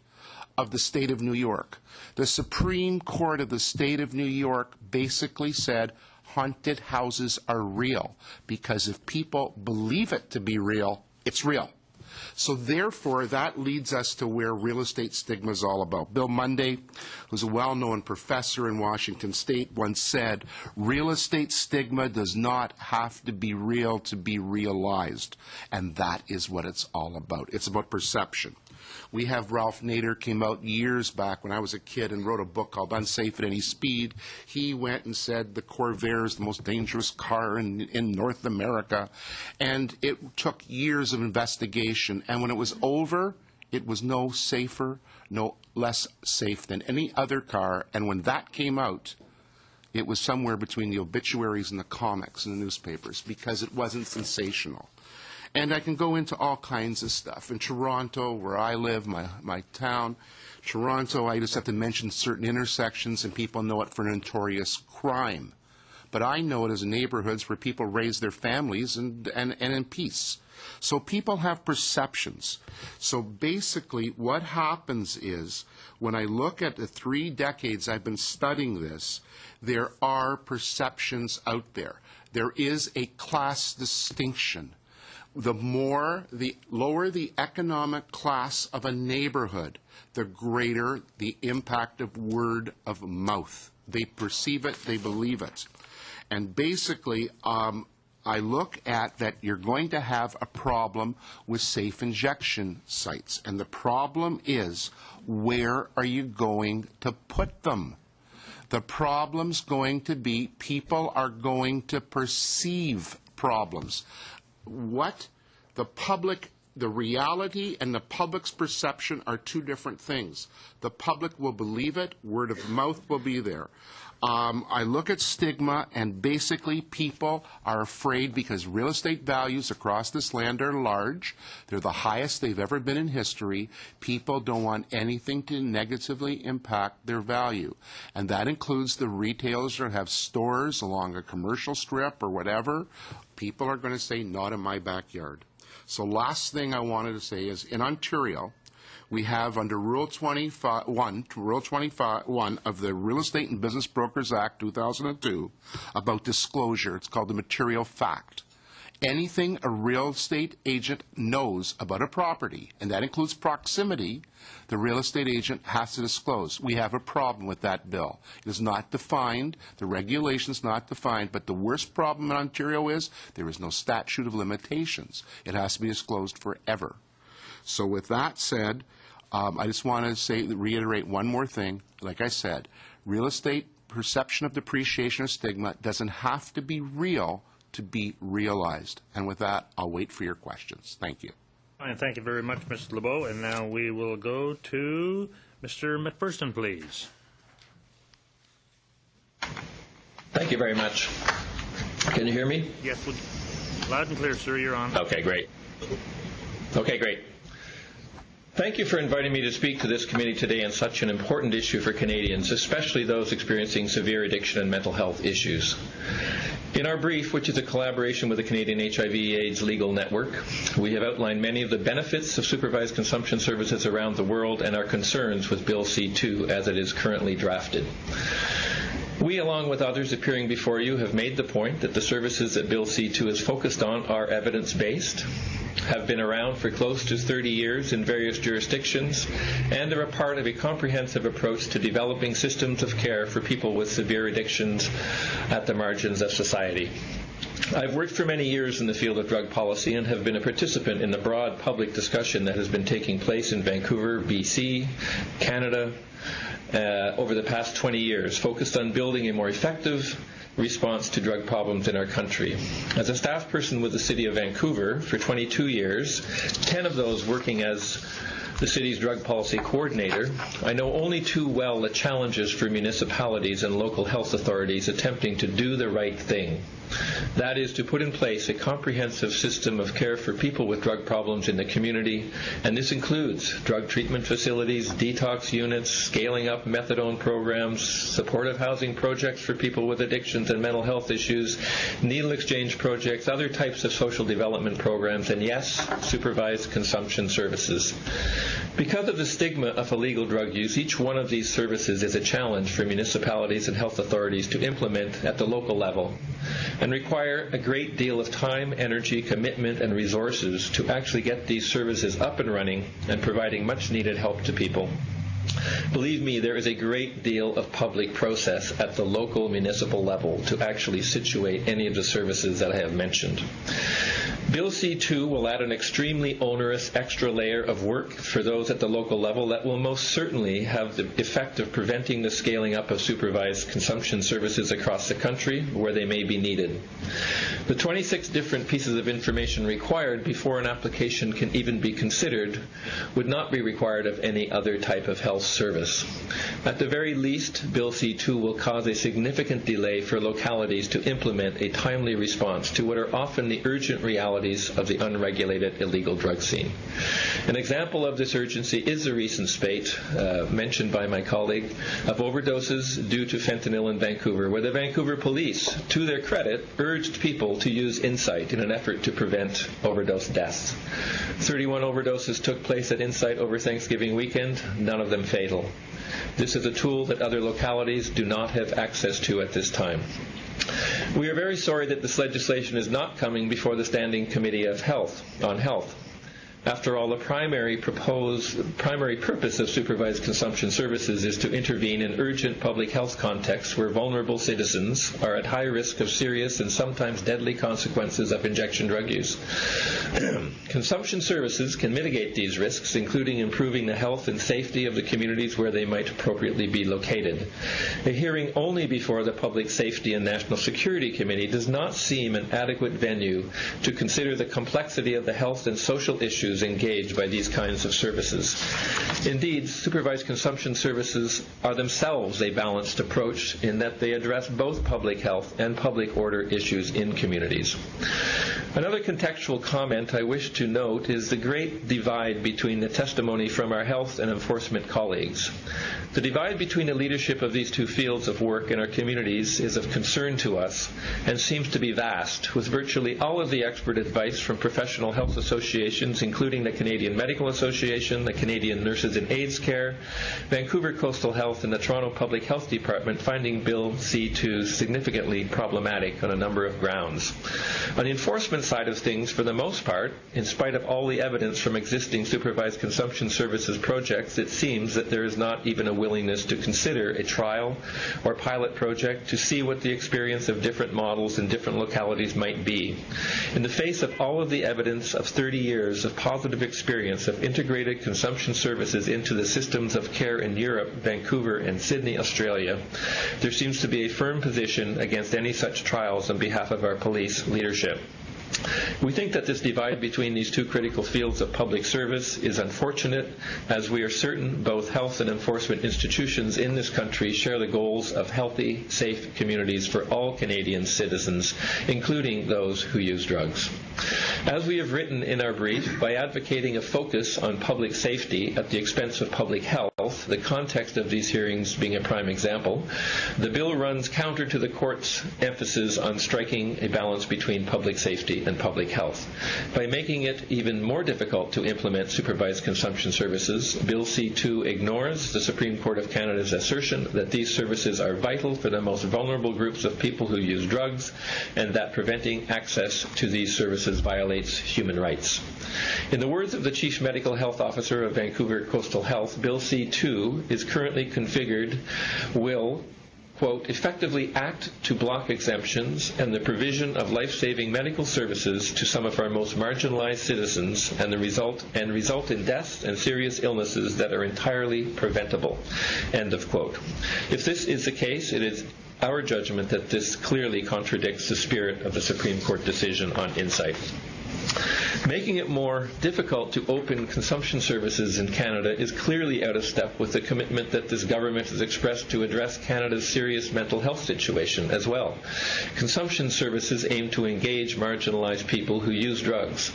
Speaker 12: of the state of New York. The Supreme Court of the state of New York basically said, haunted houses are real, because if people believe it to be real, it's real. So therefore, that leads us to where real estate stigma is all about. Bill Munday, who's a well-known professor in Washington State, once said, real estate stigma does not have to be real to be realized. And that is what it's all about. It's about perception. We have Ralph Nader came out years back when I was a kid and wrote a book called Unsafe at Any Speed. He went and said the Corvair is the most dangerous car in North America. And it took years of investigation. And when it was over, it was no safer, no less safe than any other car. And when that came out, it was somewhere between the obituaries and the comics and the newspapers because it wasn't sensational. And I can go into all kinds of stuff. In Toronto, where I live, my town, Toronto, I just have to mention certain intersections, and people know it for notorious crime. but I know it as neighborhoods where people raise their families and in peace. So people have perceptions. So basically what happens is, when I look at the 3 decades I've been studying this, there are perceptions out there. There is a class distinction. The lower the economic class of a neighborhood, the greater the impact of word of mouth. They perceive it, they believe it. And basically, I look at that you're going to have a problem with safe injection sites. And the problem is, where are you going to put them? The problem's going to be people are going to perceive problems. What the reality and the public's perception are 2 different things. The public will believe it, word of mouth will be there. I look at stigma, and basically people are afraid because real estate values across this land are large. They're the highest they've ever been in history. People don't want anything to negatively impact their value. And that includes the retailers that have stores along a commercial strip or whatever. People are going to say, not in my backyard. So last thing I wanted to say is, in Ontario, we have under Rule 21 of the Real Estate and Business Brokers Act 2002 about disclosure. It's called the material fact. Anything a real estate agent knows about a property, and that includes proximity, the real estate agent has to disclose. We have a problem with that bill. It is not defined. The regulation is not defined. But the worst problem in Ontario is there is no statute of limitations. It has to be disclosed forever. So with that said, I just want to reiterate one more thing. Like I said, real estate perception of depreciation or stigma doesn't have to be real to be realized. And with that, I'll wait for your questions. Thank you.
Speaker 1: And thank you very much, Mr. LeBeau. And now we will go to Mr. McPherson, please.
Speaker 13: Thank you very much. Can you hear me?
Speaker 1: Yes, loud and clear, sir. You're on.
Speaker 13: Okay, great. Thank you for inviting me to speak to this committee today on such an important issue for Canadians, especially those experiencing severe addiction and mental health issues. In our brief, which is a collaboration with the Canadian HIV/AIDS Legal Network, we have outlined many of the benefits of supervised consumption services around the world and our concerns with Bill C-2 as it is currently drafted. We, along with others appearing before you, have made the point that the services that Bill C-2 is focused on are evidence-based, have been around for close to 30 years in various jurisdictions, and are a part of a comprehensive approach to developing systems of care for people with severe addictions at the margins of society. I've worked for many years in the field of drug policy and have been a participant in the broad public discussion that has been taking place in Vancouver, BC, Canada, over the past 20 years, focused on building a more effective response to drug problems in our country. As a staff person with the City of Vancouver for 22 years, 10 of those working as the city's drug policy coordinator, I know only too well the challenges for municipalities and local health authorities attempting to do the right thing. That is to put in place a comprehensive system of care for people with drug problems in the community, and this includes drug treatment facilities, detox units, scaling up methadone programs, supportive housing projects for people with addictions and mental health issues, needle exchange projects, other types of social development programs, and yes, supervised consumption services. Because of the stigma of illegal drug use, each one of these services is a challenge for municipalities and health authorities to implement at the local level, and require a great deal of time, energy, commitment, and resources to actually get these services up and running and providing much needed help to people. Believe me, there is a great deal of public process at the local municipal level to actually situate any of the services that I have mentioned. Bill C-2 will add an extremely onerous extra layer of work for those at the local level that will most certainly have the effect of preventing the scaling up of supervised consumption services across the country where they may be needed. The 26 different pieces of information required before an application can even be considered would not be required of any other type of health service. At the very least, Bill C-2 will cause a significant delay for localities to implement a timely response to what are often the urgent realities realities of the unregulated illegal drug scene. An example of this urgency is the recent spate, mentioned by my colleague, of overdoses due to fentanyl in Vancouver, where the Vancouver police, to their credit, urged people to use Insight in an effort to prevent overdose deaths. 31 overdoses took place at Insight over Thanksgiving weekend, none of them fatal. This is a tool that other localities do not have access to at this time. We are very sorry that this legislation is not coming before the Standing Committee on Health. After all, the primary purpose of supervised consumption services is to intervene in urgent public health contexts where vulnerable citizens are at high risk of serious and sometimes deadly consequences of injection drug use. Consumption services can mitigate these risks, including improving the health and safety of the communities where they might appropriately be located. A hearing only before the Public Safety and National Security Committee does not seem an adequate venue to consider the complexity of the health and social issues engaged by these kinds of services. Indeed, supervised consumption services are themselves a balanced approach in that they address both public health and public order issues in communities. Another contextual comment I wish to note is the great divide between the testimony from our health and enforcement colleagues. The divide between the leadership of these two fields of work in our communities is of concern to us and seems to be vast, with virtually all of the expert advice from professional health associations, including the Canadian Medical Association, the Canadian Nurses in AIDS Care, Vancouver Coastal Health, and the Toronto Public Health Department finding Bill C-2 significantly problematic on a number of grounds. On the enforcement side of things, for the most part, in spite of all the evidence from existing supervised consumption services projects, it seems that there is not even a willingness to consider a trial or pilot project to see what the experience of different models in different localities might be. In the face of all of the evidence of 30 years of positive experience of integrated consumption services into the systems of care in Europe, Vancouver, and Sydney, Australia, there seems to be a firm position against any such trials on behalf of our police leadership. We think that this divide between these two critical fields of public service is unfortunate, as we are certain both health and enforcement institutions in this country share the goals of healthy, safe communities for all Canadian citizens, including those who use drugs. As we have written in our brief, by advocating a focus on public safety at the expense of public health, the context of these hearings being a prime example, the bill runs counter to the court's emphasis on striking a balance between public safety and public health. By making it even more difficult to implement supervised consumption services, Bill C-2 ignores the Supreme Court of Canada's assertion that these services are vital for the most vulnerable groups of people who use drugs, and that preventing access to these services violates human rights. In the words of the Chief Medical Health Officer of Vancouver Coastal Health, Bill C-2 is currently configured will, quote, effectively act to block exemptions and the provision of life-saving medical services to some of our most marginalized citizens and result in deaths and serious illnesses that are entirely preventable, end of quote. If this is the case, it is our judgment that this clearly contradicts the spirit of the Supreme Court decision on Insight. Making it more difficult to open consumption services in Canada is clearly out of step with the commitment that this government has expressed to address Canada's serious mental health situation as well. Consumption services aim to engage marginalized people who use drugs.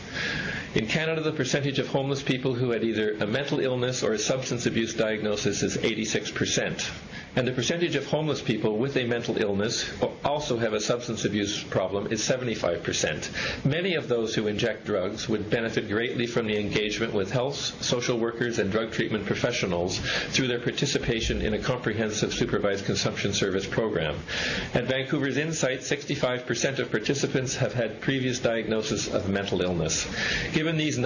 Speaker 13: In Canada, the percentage of homeless people who had either a mental illness or a substance abuse diagnosis is 86%. And the percentage of homeless people with a mental illness also have a substance abuse problem is 75%. Many of those who inject drugs would benefit greatly from the engagement with health, social workers, and drug treatment professionals through their participation in a comprehensive supervised consumption service program. At Vancouver's Insight, 65% of participants have had previous diagnosis of mental illness. Given these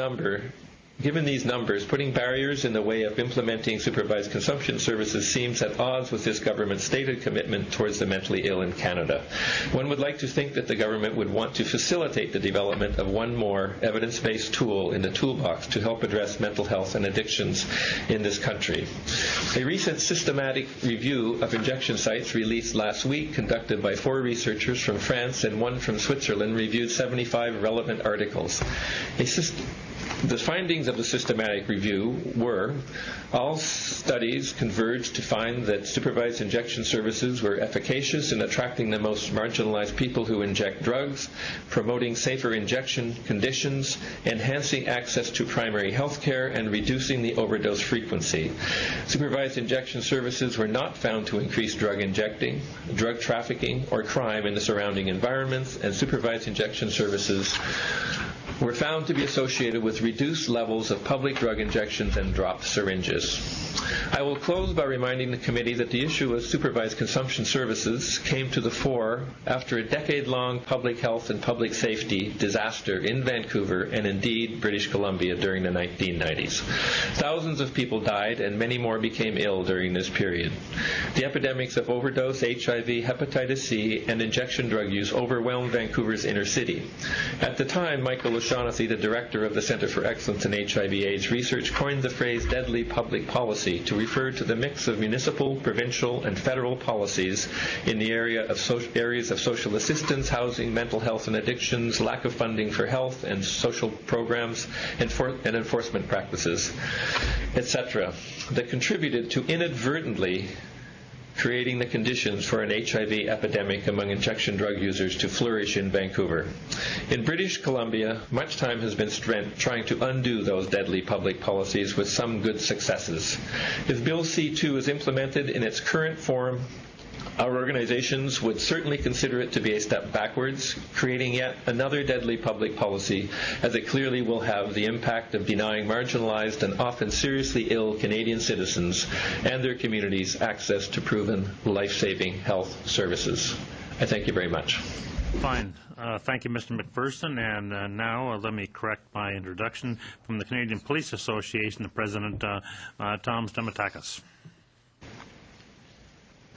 Speaker 13: numbers, putting barriers in the way of implementing supervised consumption services seems at odds with this government's stated commitment towards the mentally ill in Canada. One would like to think that the government would want to facilitate the development of one more evidence-based tool in the toolbox to help address mental health and addictions in this country. A recent systematic review of injection sites released last week, conducted by 4 researchers from France and 1 from Switzerland, reviewed 75 relevant articles. The findings of the systematic review were: all studies converged to find that supervised injection services were efficacious in attracting the most marginalized people who inject drugs, promoting safer injection conditions, enhancing access to primary health care, and reducing the overdose frequency. Supervised injection services were not found to increase drug injecting, drug trafficking, or crime in the surrounding environments, and supervised injection services were found to be associated with reduced levels of public drug injections and dropped syringes. I will close by reminding the committee that the issue of supervised consumption services came to the fore after a decade-long public health and public safety disaster in Vancouver and indeed British Columbia during the 1990s. Thousands of people died and many more became ill during this period. The epidemics of overdose, HIV, hepatitis C, and injection drug use overwhelmed Vancouver's inner city. At the time, Michael O'Shaughnessy, the director of the Centre for Excellence in HIV/AIDS Research, coined the phrase deadly public policy to refer to the mix of municipal, provincial, and federal policies in the areas of social assistance, housing, mental health and addictions, lack of funding for health and social programs, and enforcement practices, etc., that contributed to inadvertently creating the conditions for an HIV epidemic among injection drug users to flourish in Vancouver. In British Columbia, much time has been spent trying to undo those deadly public policies with some good successes. If Bill C-2 is implemented in its current form, our organizations would certainly consider it to be a step backwards, creating yet another deadly public policy, as it clearly will have the impact of denying marginalized and often seriously ill Canadian citizens and their communities access to proven life-saving health services. I thank you very much.
Speaker 1: Fine. Thank you, Mr. McPherson. And now let me correct my introduction from the Canadian Police Association, the President, Tom Stamatakis.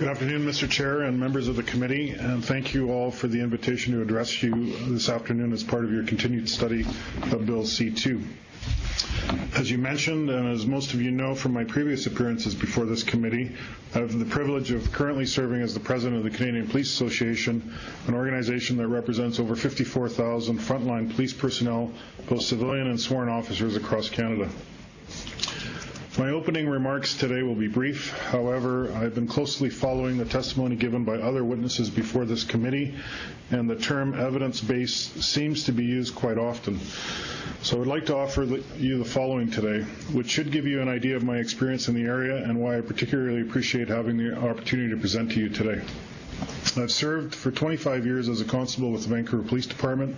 Speaker 14: Good afternoon, Mr. Chair and members of the committee, and thank you all for the invitation to address you this afternoon as part of your continued study of Bill C-2. As you mentioned, and as most of you know from my previous appearances before this committee, I have the privilege of currently serving as the President of the Canadian Police Association, an organization that represents over 54,000 frontline police personnel, both civilian and sworn officers across Canada. My opening remarks today will be brief. However, I've been closely following the testimony given by other witnesses before this committee, and the term evidence-based seems to be used quite often. So I would like to offer you the following today, which should give you an idea of my experience in the area and why I particularly appreciate having the opportunity to present to you today. I've served for 25 years as a constable with the Vancouver Police Department.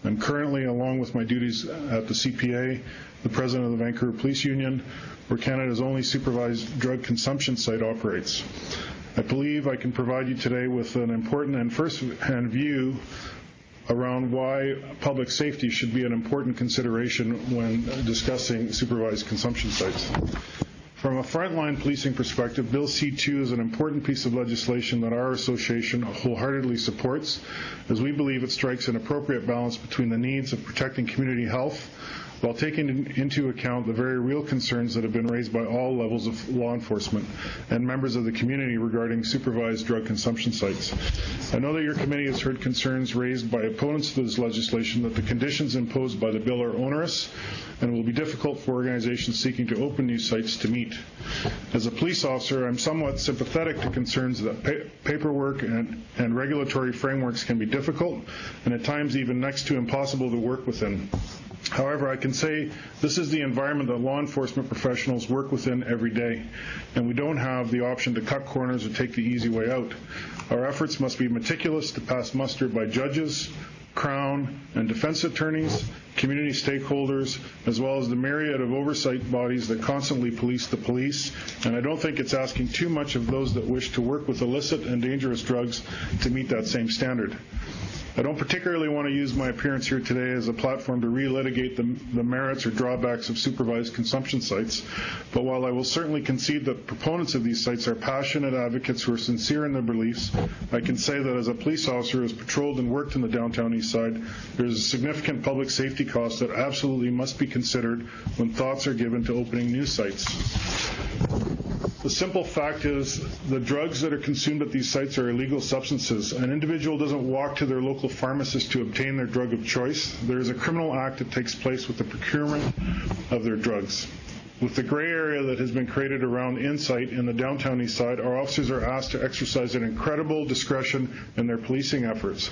Speaker 14: I'm currently, along with my duties at the CPA, the President of the Vancouver Police Union, where Canada's only supervised drug consumption site operates. I believe I can provide you today with an important and first-hand view around why public safety should be an important consideration when discussing supervised consumption sites. From a frontline policing perspective, Bill C-2 is an important piece of legislation that our association wholeheartedly supports, as we believe it strikes an appropriate balance between the needs of protecting community health while taking into account the very real concerns that have been raised by all levels of law enforcement and members of the community regarding supervised drug consumption sites. I know that your committee has heard concerns raised by opponents to this legislation that the conditions imposed by the bill are onerous and will be difficult for organizations seeking to open new sites to meet. As a police officer, I'm somewhat sympathetic to concerns that paperwork and regulatory frameworks can be difficult and at times even next to impossible to work within. However, I can say this is the environment that law enforcement professionals work within every day, and we don't have the option to cut corners or take the easy way out. Our efforts must be meticulous to pass muster by judges, Crown, and defense attorneys, community stakeholders, as well as the myriad of oversight bodies that constantly police the police, and I don't think it's asking too much of those that wish to work with illicit and dangerous drugs to meet that same standard. I don't particularly want to use my appearance here today as a platform to relitigate the merits or drawbacks of supervised consumption sites, but while I will certainly concede that proponents of these sites are passionate advocates who are sincere in their beliefs, I can say that as a police officer who has patrolled and worked in the downtown east side, there is a significant public safety cost that absolutely must be considered when thoughts are given to opening new sites. The simple fact is the drugs that are consumed at these sites are illegal substances. An individual doesn't walk to their local pharmacist to obtain their drug of choice. There is a criminal act that takes place with the procurement of their drugs. With the gray area that has been created around Insight in the downtown east side, our officers are asked to exercise an incredible discretion in their policing efforts.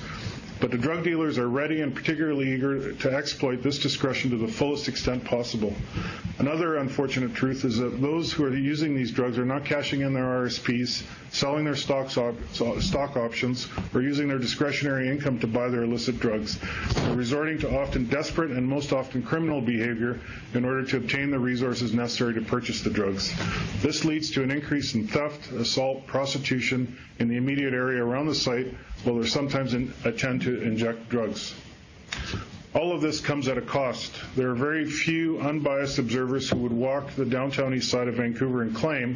Speaker 14: But the drug dealers are ready and particularly eager to exploit this discretion to the fullest extent possible. Another unfortunate truth is that those who are using these drugs are not cashing in their RSPs, selling their stock options, or using their discretionary income to buy their illicit drugs. They're resorting to often desperate and most often criminal behavior in order to obtain the resources necessary to purchase the drugs. This leads to an increase in theft, assault, prostitution in the immediate area around the site, while they sometimes attempt to inject drugs. All of this comes at a cost. There are very few unbiased observers who would walk the downtown east side of Vancouver and claim,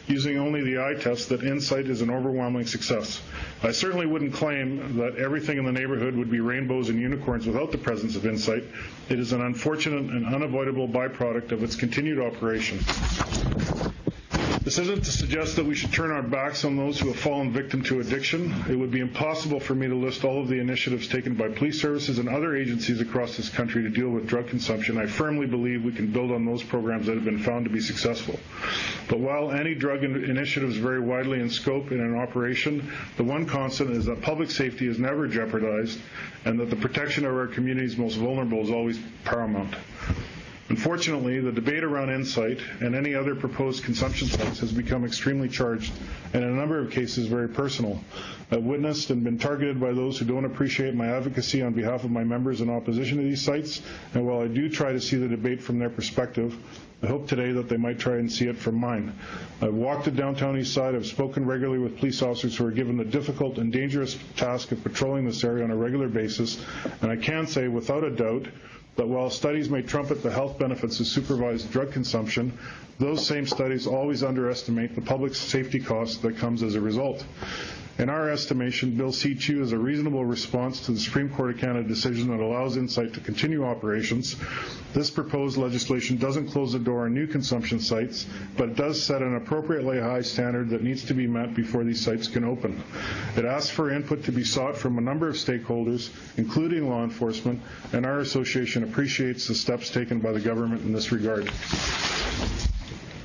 Speaker 14: using only the eye test, that Insight is an overwhelming success. I certainly wouldn't claim that everything in the neighborhood would be rainbows and unicorns without the presence of Insight. It is an unfortunate and unavoidable byproduct of its continued operation. This isn't to suggest that we should turn our backs on those who have fallen victim to addiction. It would be impossible for me to list all of the initiatives taken by police services and other agencies across this country to deal with drug consumption. I firmly believe we can build on those programs that have been found to be successful. But while anti-drug initiatives vary widely in scope and in operation, the one constant is that public safety is never jeopardized and that the protection of our community's most vulnerable is always paramount. Unfortunately, the debate around Insight and any other proposed consumption sites has become extremely charged and in a number of cases very personal. I've witnessed and been targeted by those who don't appreciate my advocacy on behalf of my members in opposition to these sites, and while I do try to see the debate from their perspective, I hope today that they might try and see it from mine. I've walked the downtown east side. I've spoken regularly with police officers who are given the difficult and dangerous task of patrolling this area on a regular basis, and I can say without a doubt that while studies may trumpet the health benefits of supervised drug consumption, those same studies always underestimate the public safety cost that comes as a result. In our estimation, Bill C2 is a reasonable response to the Supreme Court of Canada decision that allows Insight to continue operations. This proposed legislation doesn't close the door on new consumption sites, but it does set an appropriately high standard that needs to be met before these sites can open. It asks for input to be sought from a number of stakeholders, including law enforcement, and our association appreciates the steps taken by the government in this regard.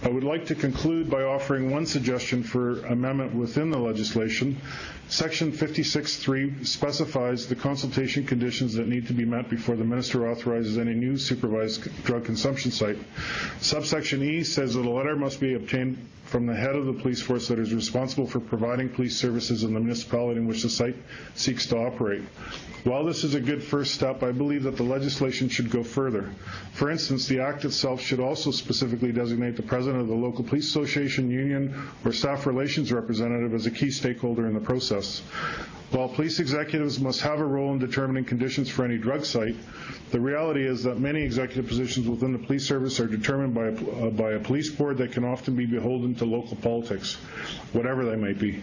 Speaker 14: I would like to conclude by offering one suggestion for amendment within the legislation. Section 56.3 specifies the consultation conditions that need to be met before the minister authorizes any new supervised drug consumption site. Subsection E says that a letter must be obtained from the head of the police force that is responsible for providing police services in the municipality in which the site seeks to operate. While this is a good first step, I believe that the legislation should go further. For instance, the Act itself should also specifically designate the president of the local police association, union, or staff relations representative as a key stakeholder in the process. While police executives must have a role in determining conditions for any drug site, the reality is that many executive positions within the police service are determined by a police board that can often be beholden to local politics, whatever they might be.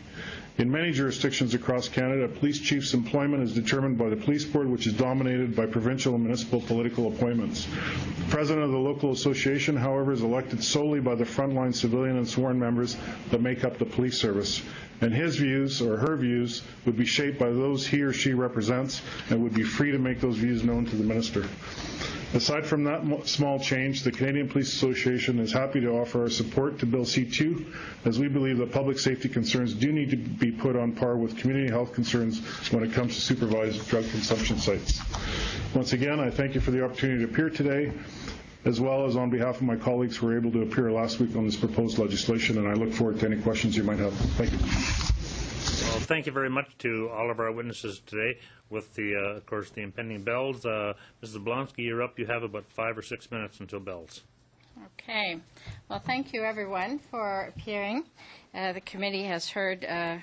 Speaker 14: In many jurisdictions across Canada, a police chief's employment is determined by the police board, which is dominated by provincial and municipal political appointments. The president of the local association, however, is elected solely by the frontline civilian and sworn members that make up the police service. And his views or her views would be shaped by those he or she represents and would be free to make those views known to the minister. Aside from that small change, the Canadian Police Association is happy to offer our support to Bill C2, as we believe that public safety concerns do need to be put on par with community health concerns when it comes to supervised drug consumption sites. Once again, I thank you for the opportunity to appear today, as well as on behalf of my colleagues who were able to appear last week on this proposed legislation, and I look forward to any questions you might have. Thank you.
Speaker 1: Well, thank you very much to all of our witnesses today. With the, of course, the impending bells, Mrs. Blonsky, you're up. You have about 5 or 6 minutes until bells.
Speaker 15: Okay. Well, thank you, everyone, for appearing. The committee has heard a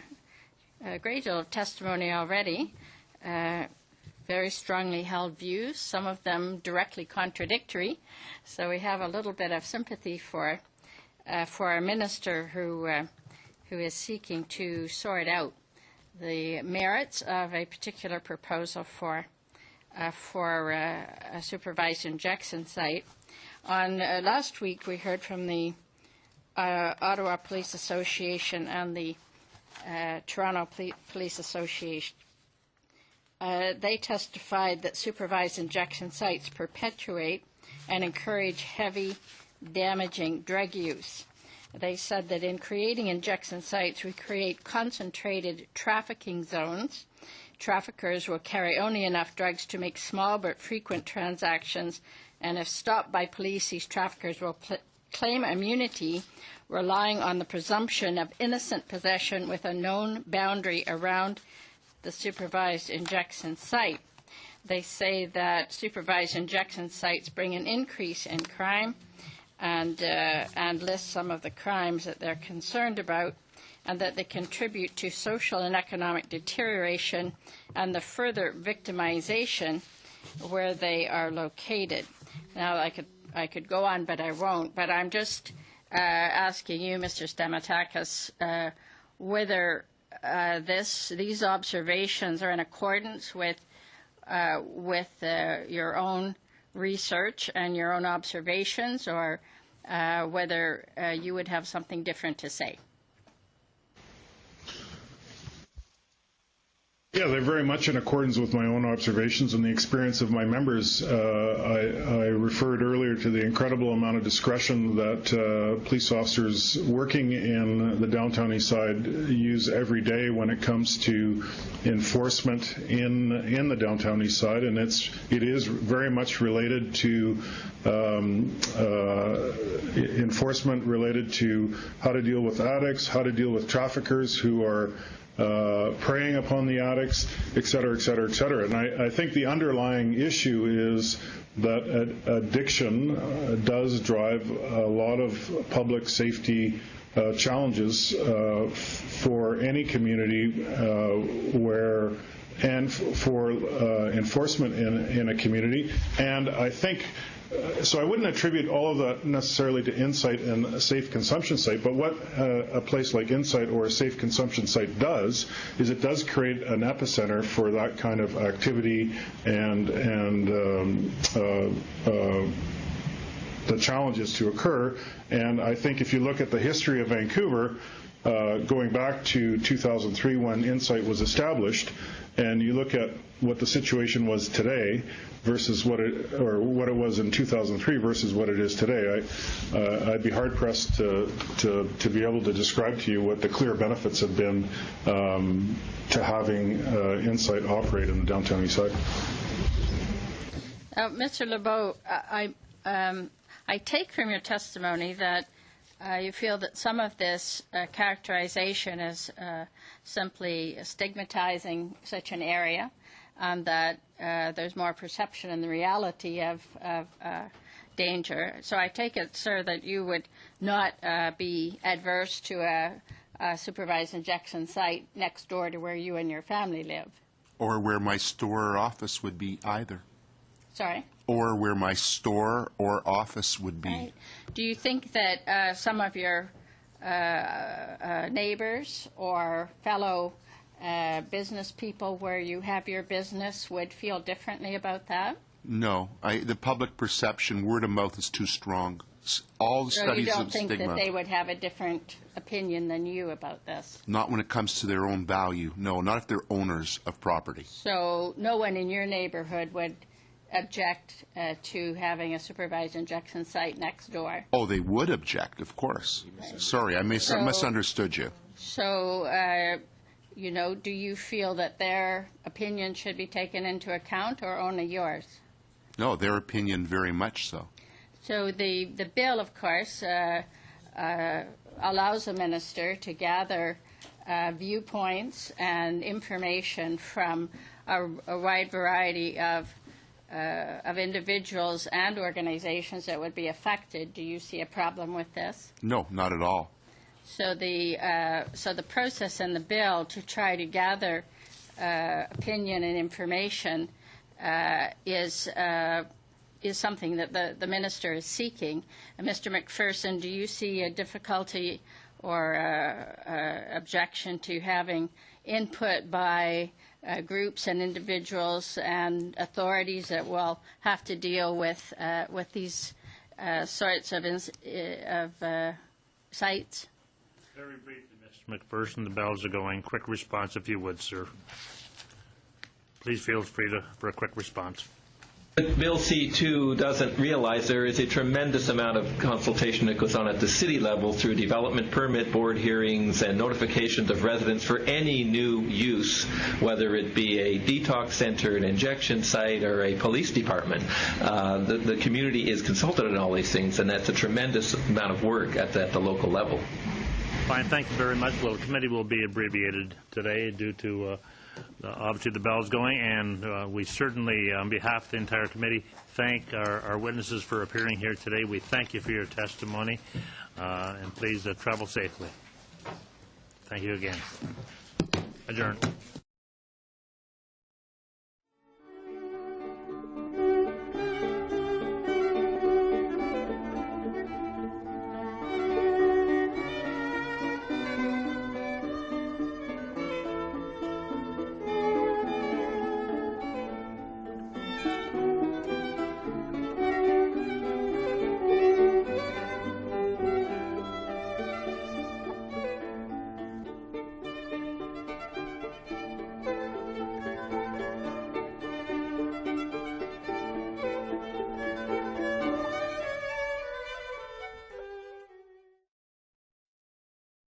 Speaker 15: great deal of testimony already. Very strongly held views, some of them directly contradictory. So we have a little bit of sympathy for our minister who is seeking to sort out the merits of a particular proposal for a supervised injection site. On last week, we heard from the Ottawa Police Association and the Toronto Police Association. They testified that supervised injection sites perpetuate and encourage heavy, damaging drug use. They said that in creating injection sites, we create concentrated trafficking zones. Traffickers will carry only enough drugs to make small but frequent transactions, and if stopped by police, these traffickers will claim immunity, relying on the presumption of innocent possession with a known boundary around the supervised injection site. They say that supervised injection sites bring an increase in crime and list some of the crimes that they're concerned about, and that they contribute to social and economic deterioration and the further victimization where they are located. Now, I could go on, but I won't. But I'm just asking you, Mr. Stamatakis, whether these observations are in accordance with your own research and your own observations, or whether you would have something different to say.
Speaker 14: Yeah, they're very much in accordance with my own observations and the experience of my members. I referred earlier to the incredible amount of discretion that police officers working in the downtown east side use every day when it comes to enforcement in the downtown east side, and it is very much related to enforcement related to how to deal with addicts, how to deal with traffickers who are preying upon the addicts, et cetera, et cetera, et cetera. And I think the underlying issue is that addiction does drive a lot of public safety challenges for any community and for enforcement in a community. And I think so I wouldn't attribute all of that necessarily to Insight and a safe consumption site, but what a place like Insight or a safe consumption site does is it does create an epicenter for that kind of activity and the challenges to occur. And I think if you look at the history of Vancouver, going back to 2003 when Insight was established, and you look at what the situation was today versus what it was in 2003 versus what it is today, I'd be hard pressed to be able to describe to you what the clear benefits have been to having Insight operate in the downtown east side.
Speaker 15: Mr. Lebeau, I take from your testimony that you feel that some of this characterization is simply stigmatizing such an area, and that there's more perception in the reality of danger. So I take it, sir, that you would not be adverse to a supervised injection site next door to where you and your family live.
Speaker 12: Or where my store or office would be either.
Speaker 15: Sorry?
Speaker 12: Or where my store or office would be.
Speaker 15: Right. Do you think that some of your neighbors or fellow business people where you have your business would feel differently about that?
Speaker 12: No. The public perception, word of mouth, is too strong. All the studies of stigma.
Speaker 15: So you don't think that they would have a different opinion than you about this?
Speaker 12: Not when it comes to their own value. No, not if they're owners of property.
Speaker 15: So no one in your neighborhood would object to having a supervised injection site next door?
Speaker 12: Oh, they would object, of course. Right. Sorry, I misunderstood you.
Speaker 15: So, do you feel that their opinion should be taken into account, or only yours?
Speaker 12: No, their opinion very much so.
Speaker 15: So the bill, of course, allows the minister to gather viewpoints and information from a wide variety of individuals and organizations that would be affected. Do you see a problem with this?
Speaker 12: No, not at all.
Speaker 15: So the process in the bill to try to gather opinion and information is something that the minister is seeking. And Mr. McPherson, do you see a difficulty or objection to having input by groups and individuals and authorities that will have to deal with these sorts of
Speaker 8: sites?
Speaker 1: Very briefly, Mr. McPherson, the bells are going. Quick response, if you would, sir. Please feel free for a quick response.
Speaker 13: Bill C-2 doesn't realize there is a tremendous amount of consultation that goes on at the city level through development permit board hearings and notifications of residents for any new use, whether it be a detox center, an injection site, or a police department. The community is consulted on all these things, and that's a tremendous amount of work at the local level.
Speaker 1: Fine, thank you very much. Well, the committee will be abbreviated today due to obviously the bells going, and we certainly, on behalf of the entire committee, thank our witnesses for appearing here today. We thank you for your testimony, and please travel safely. Thank you again. Adjourned.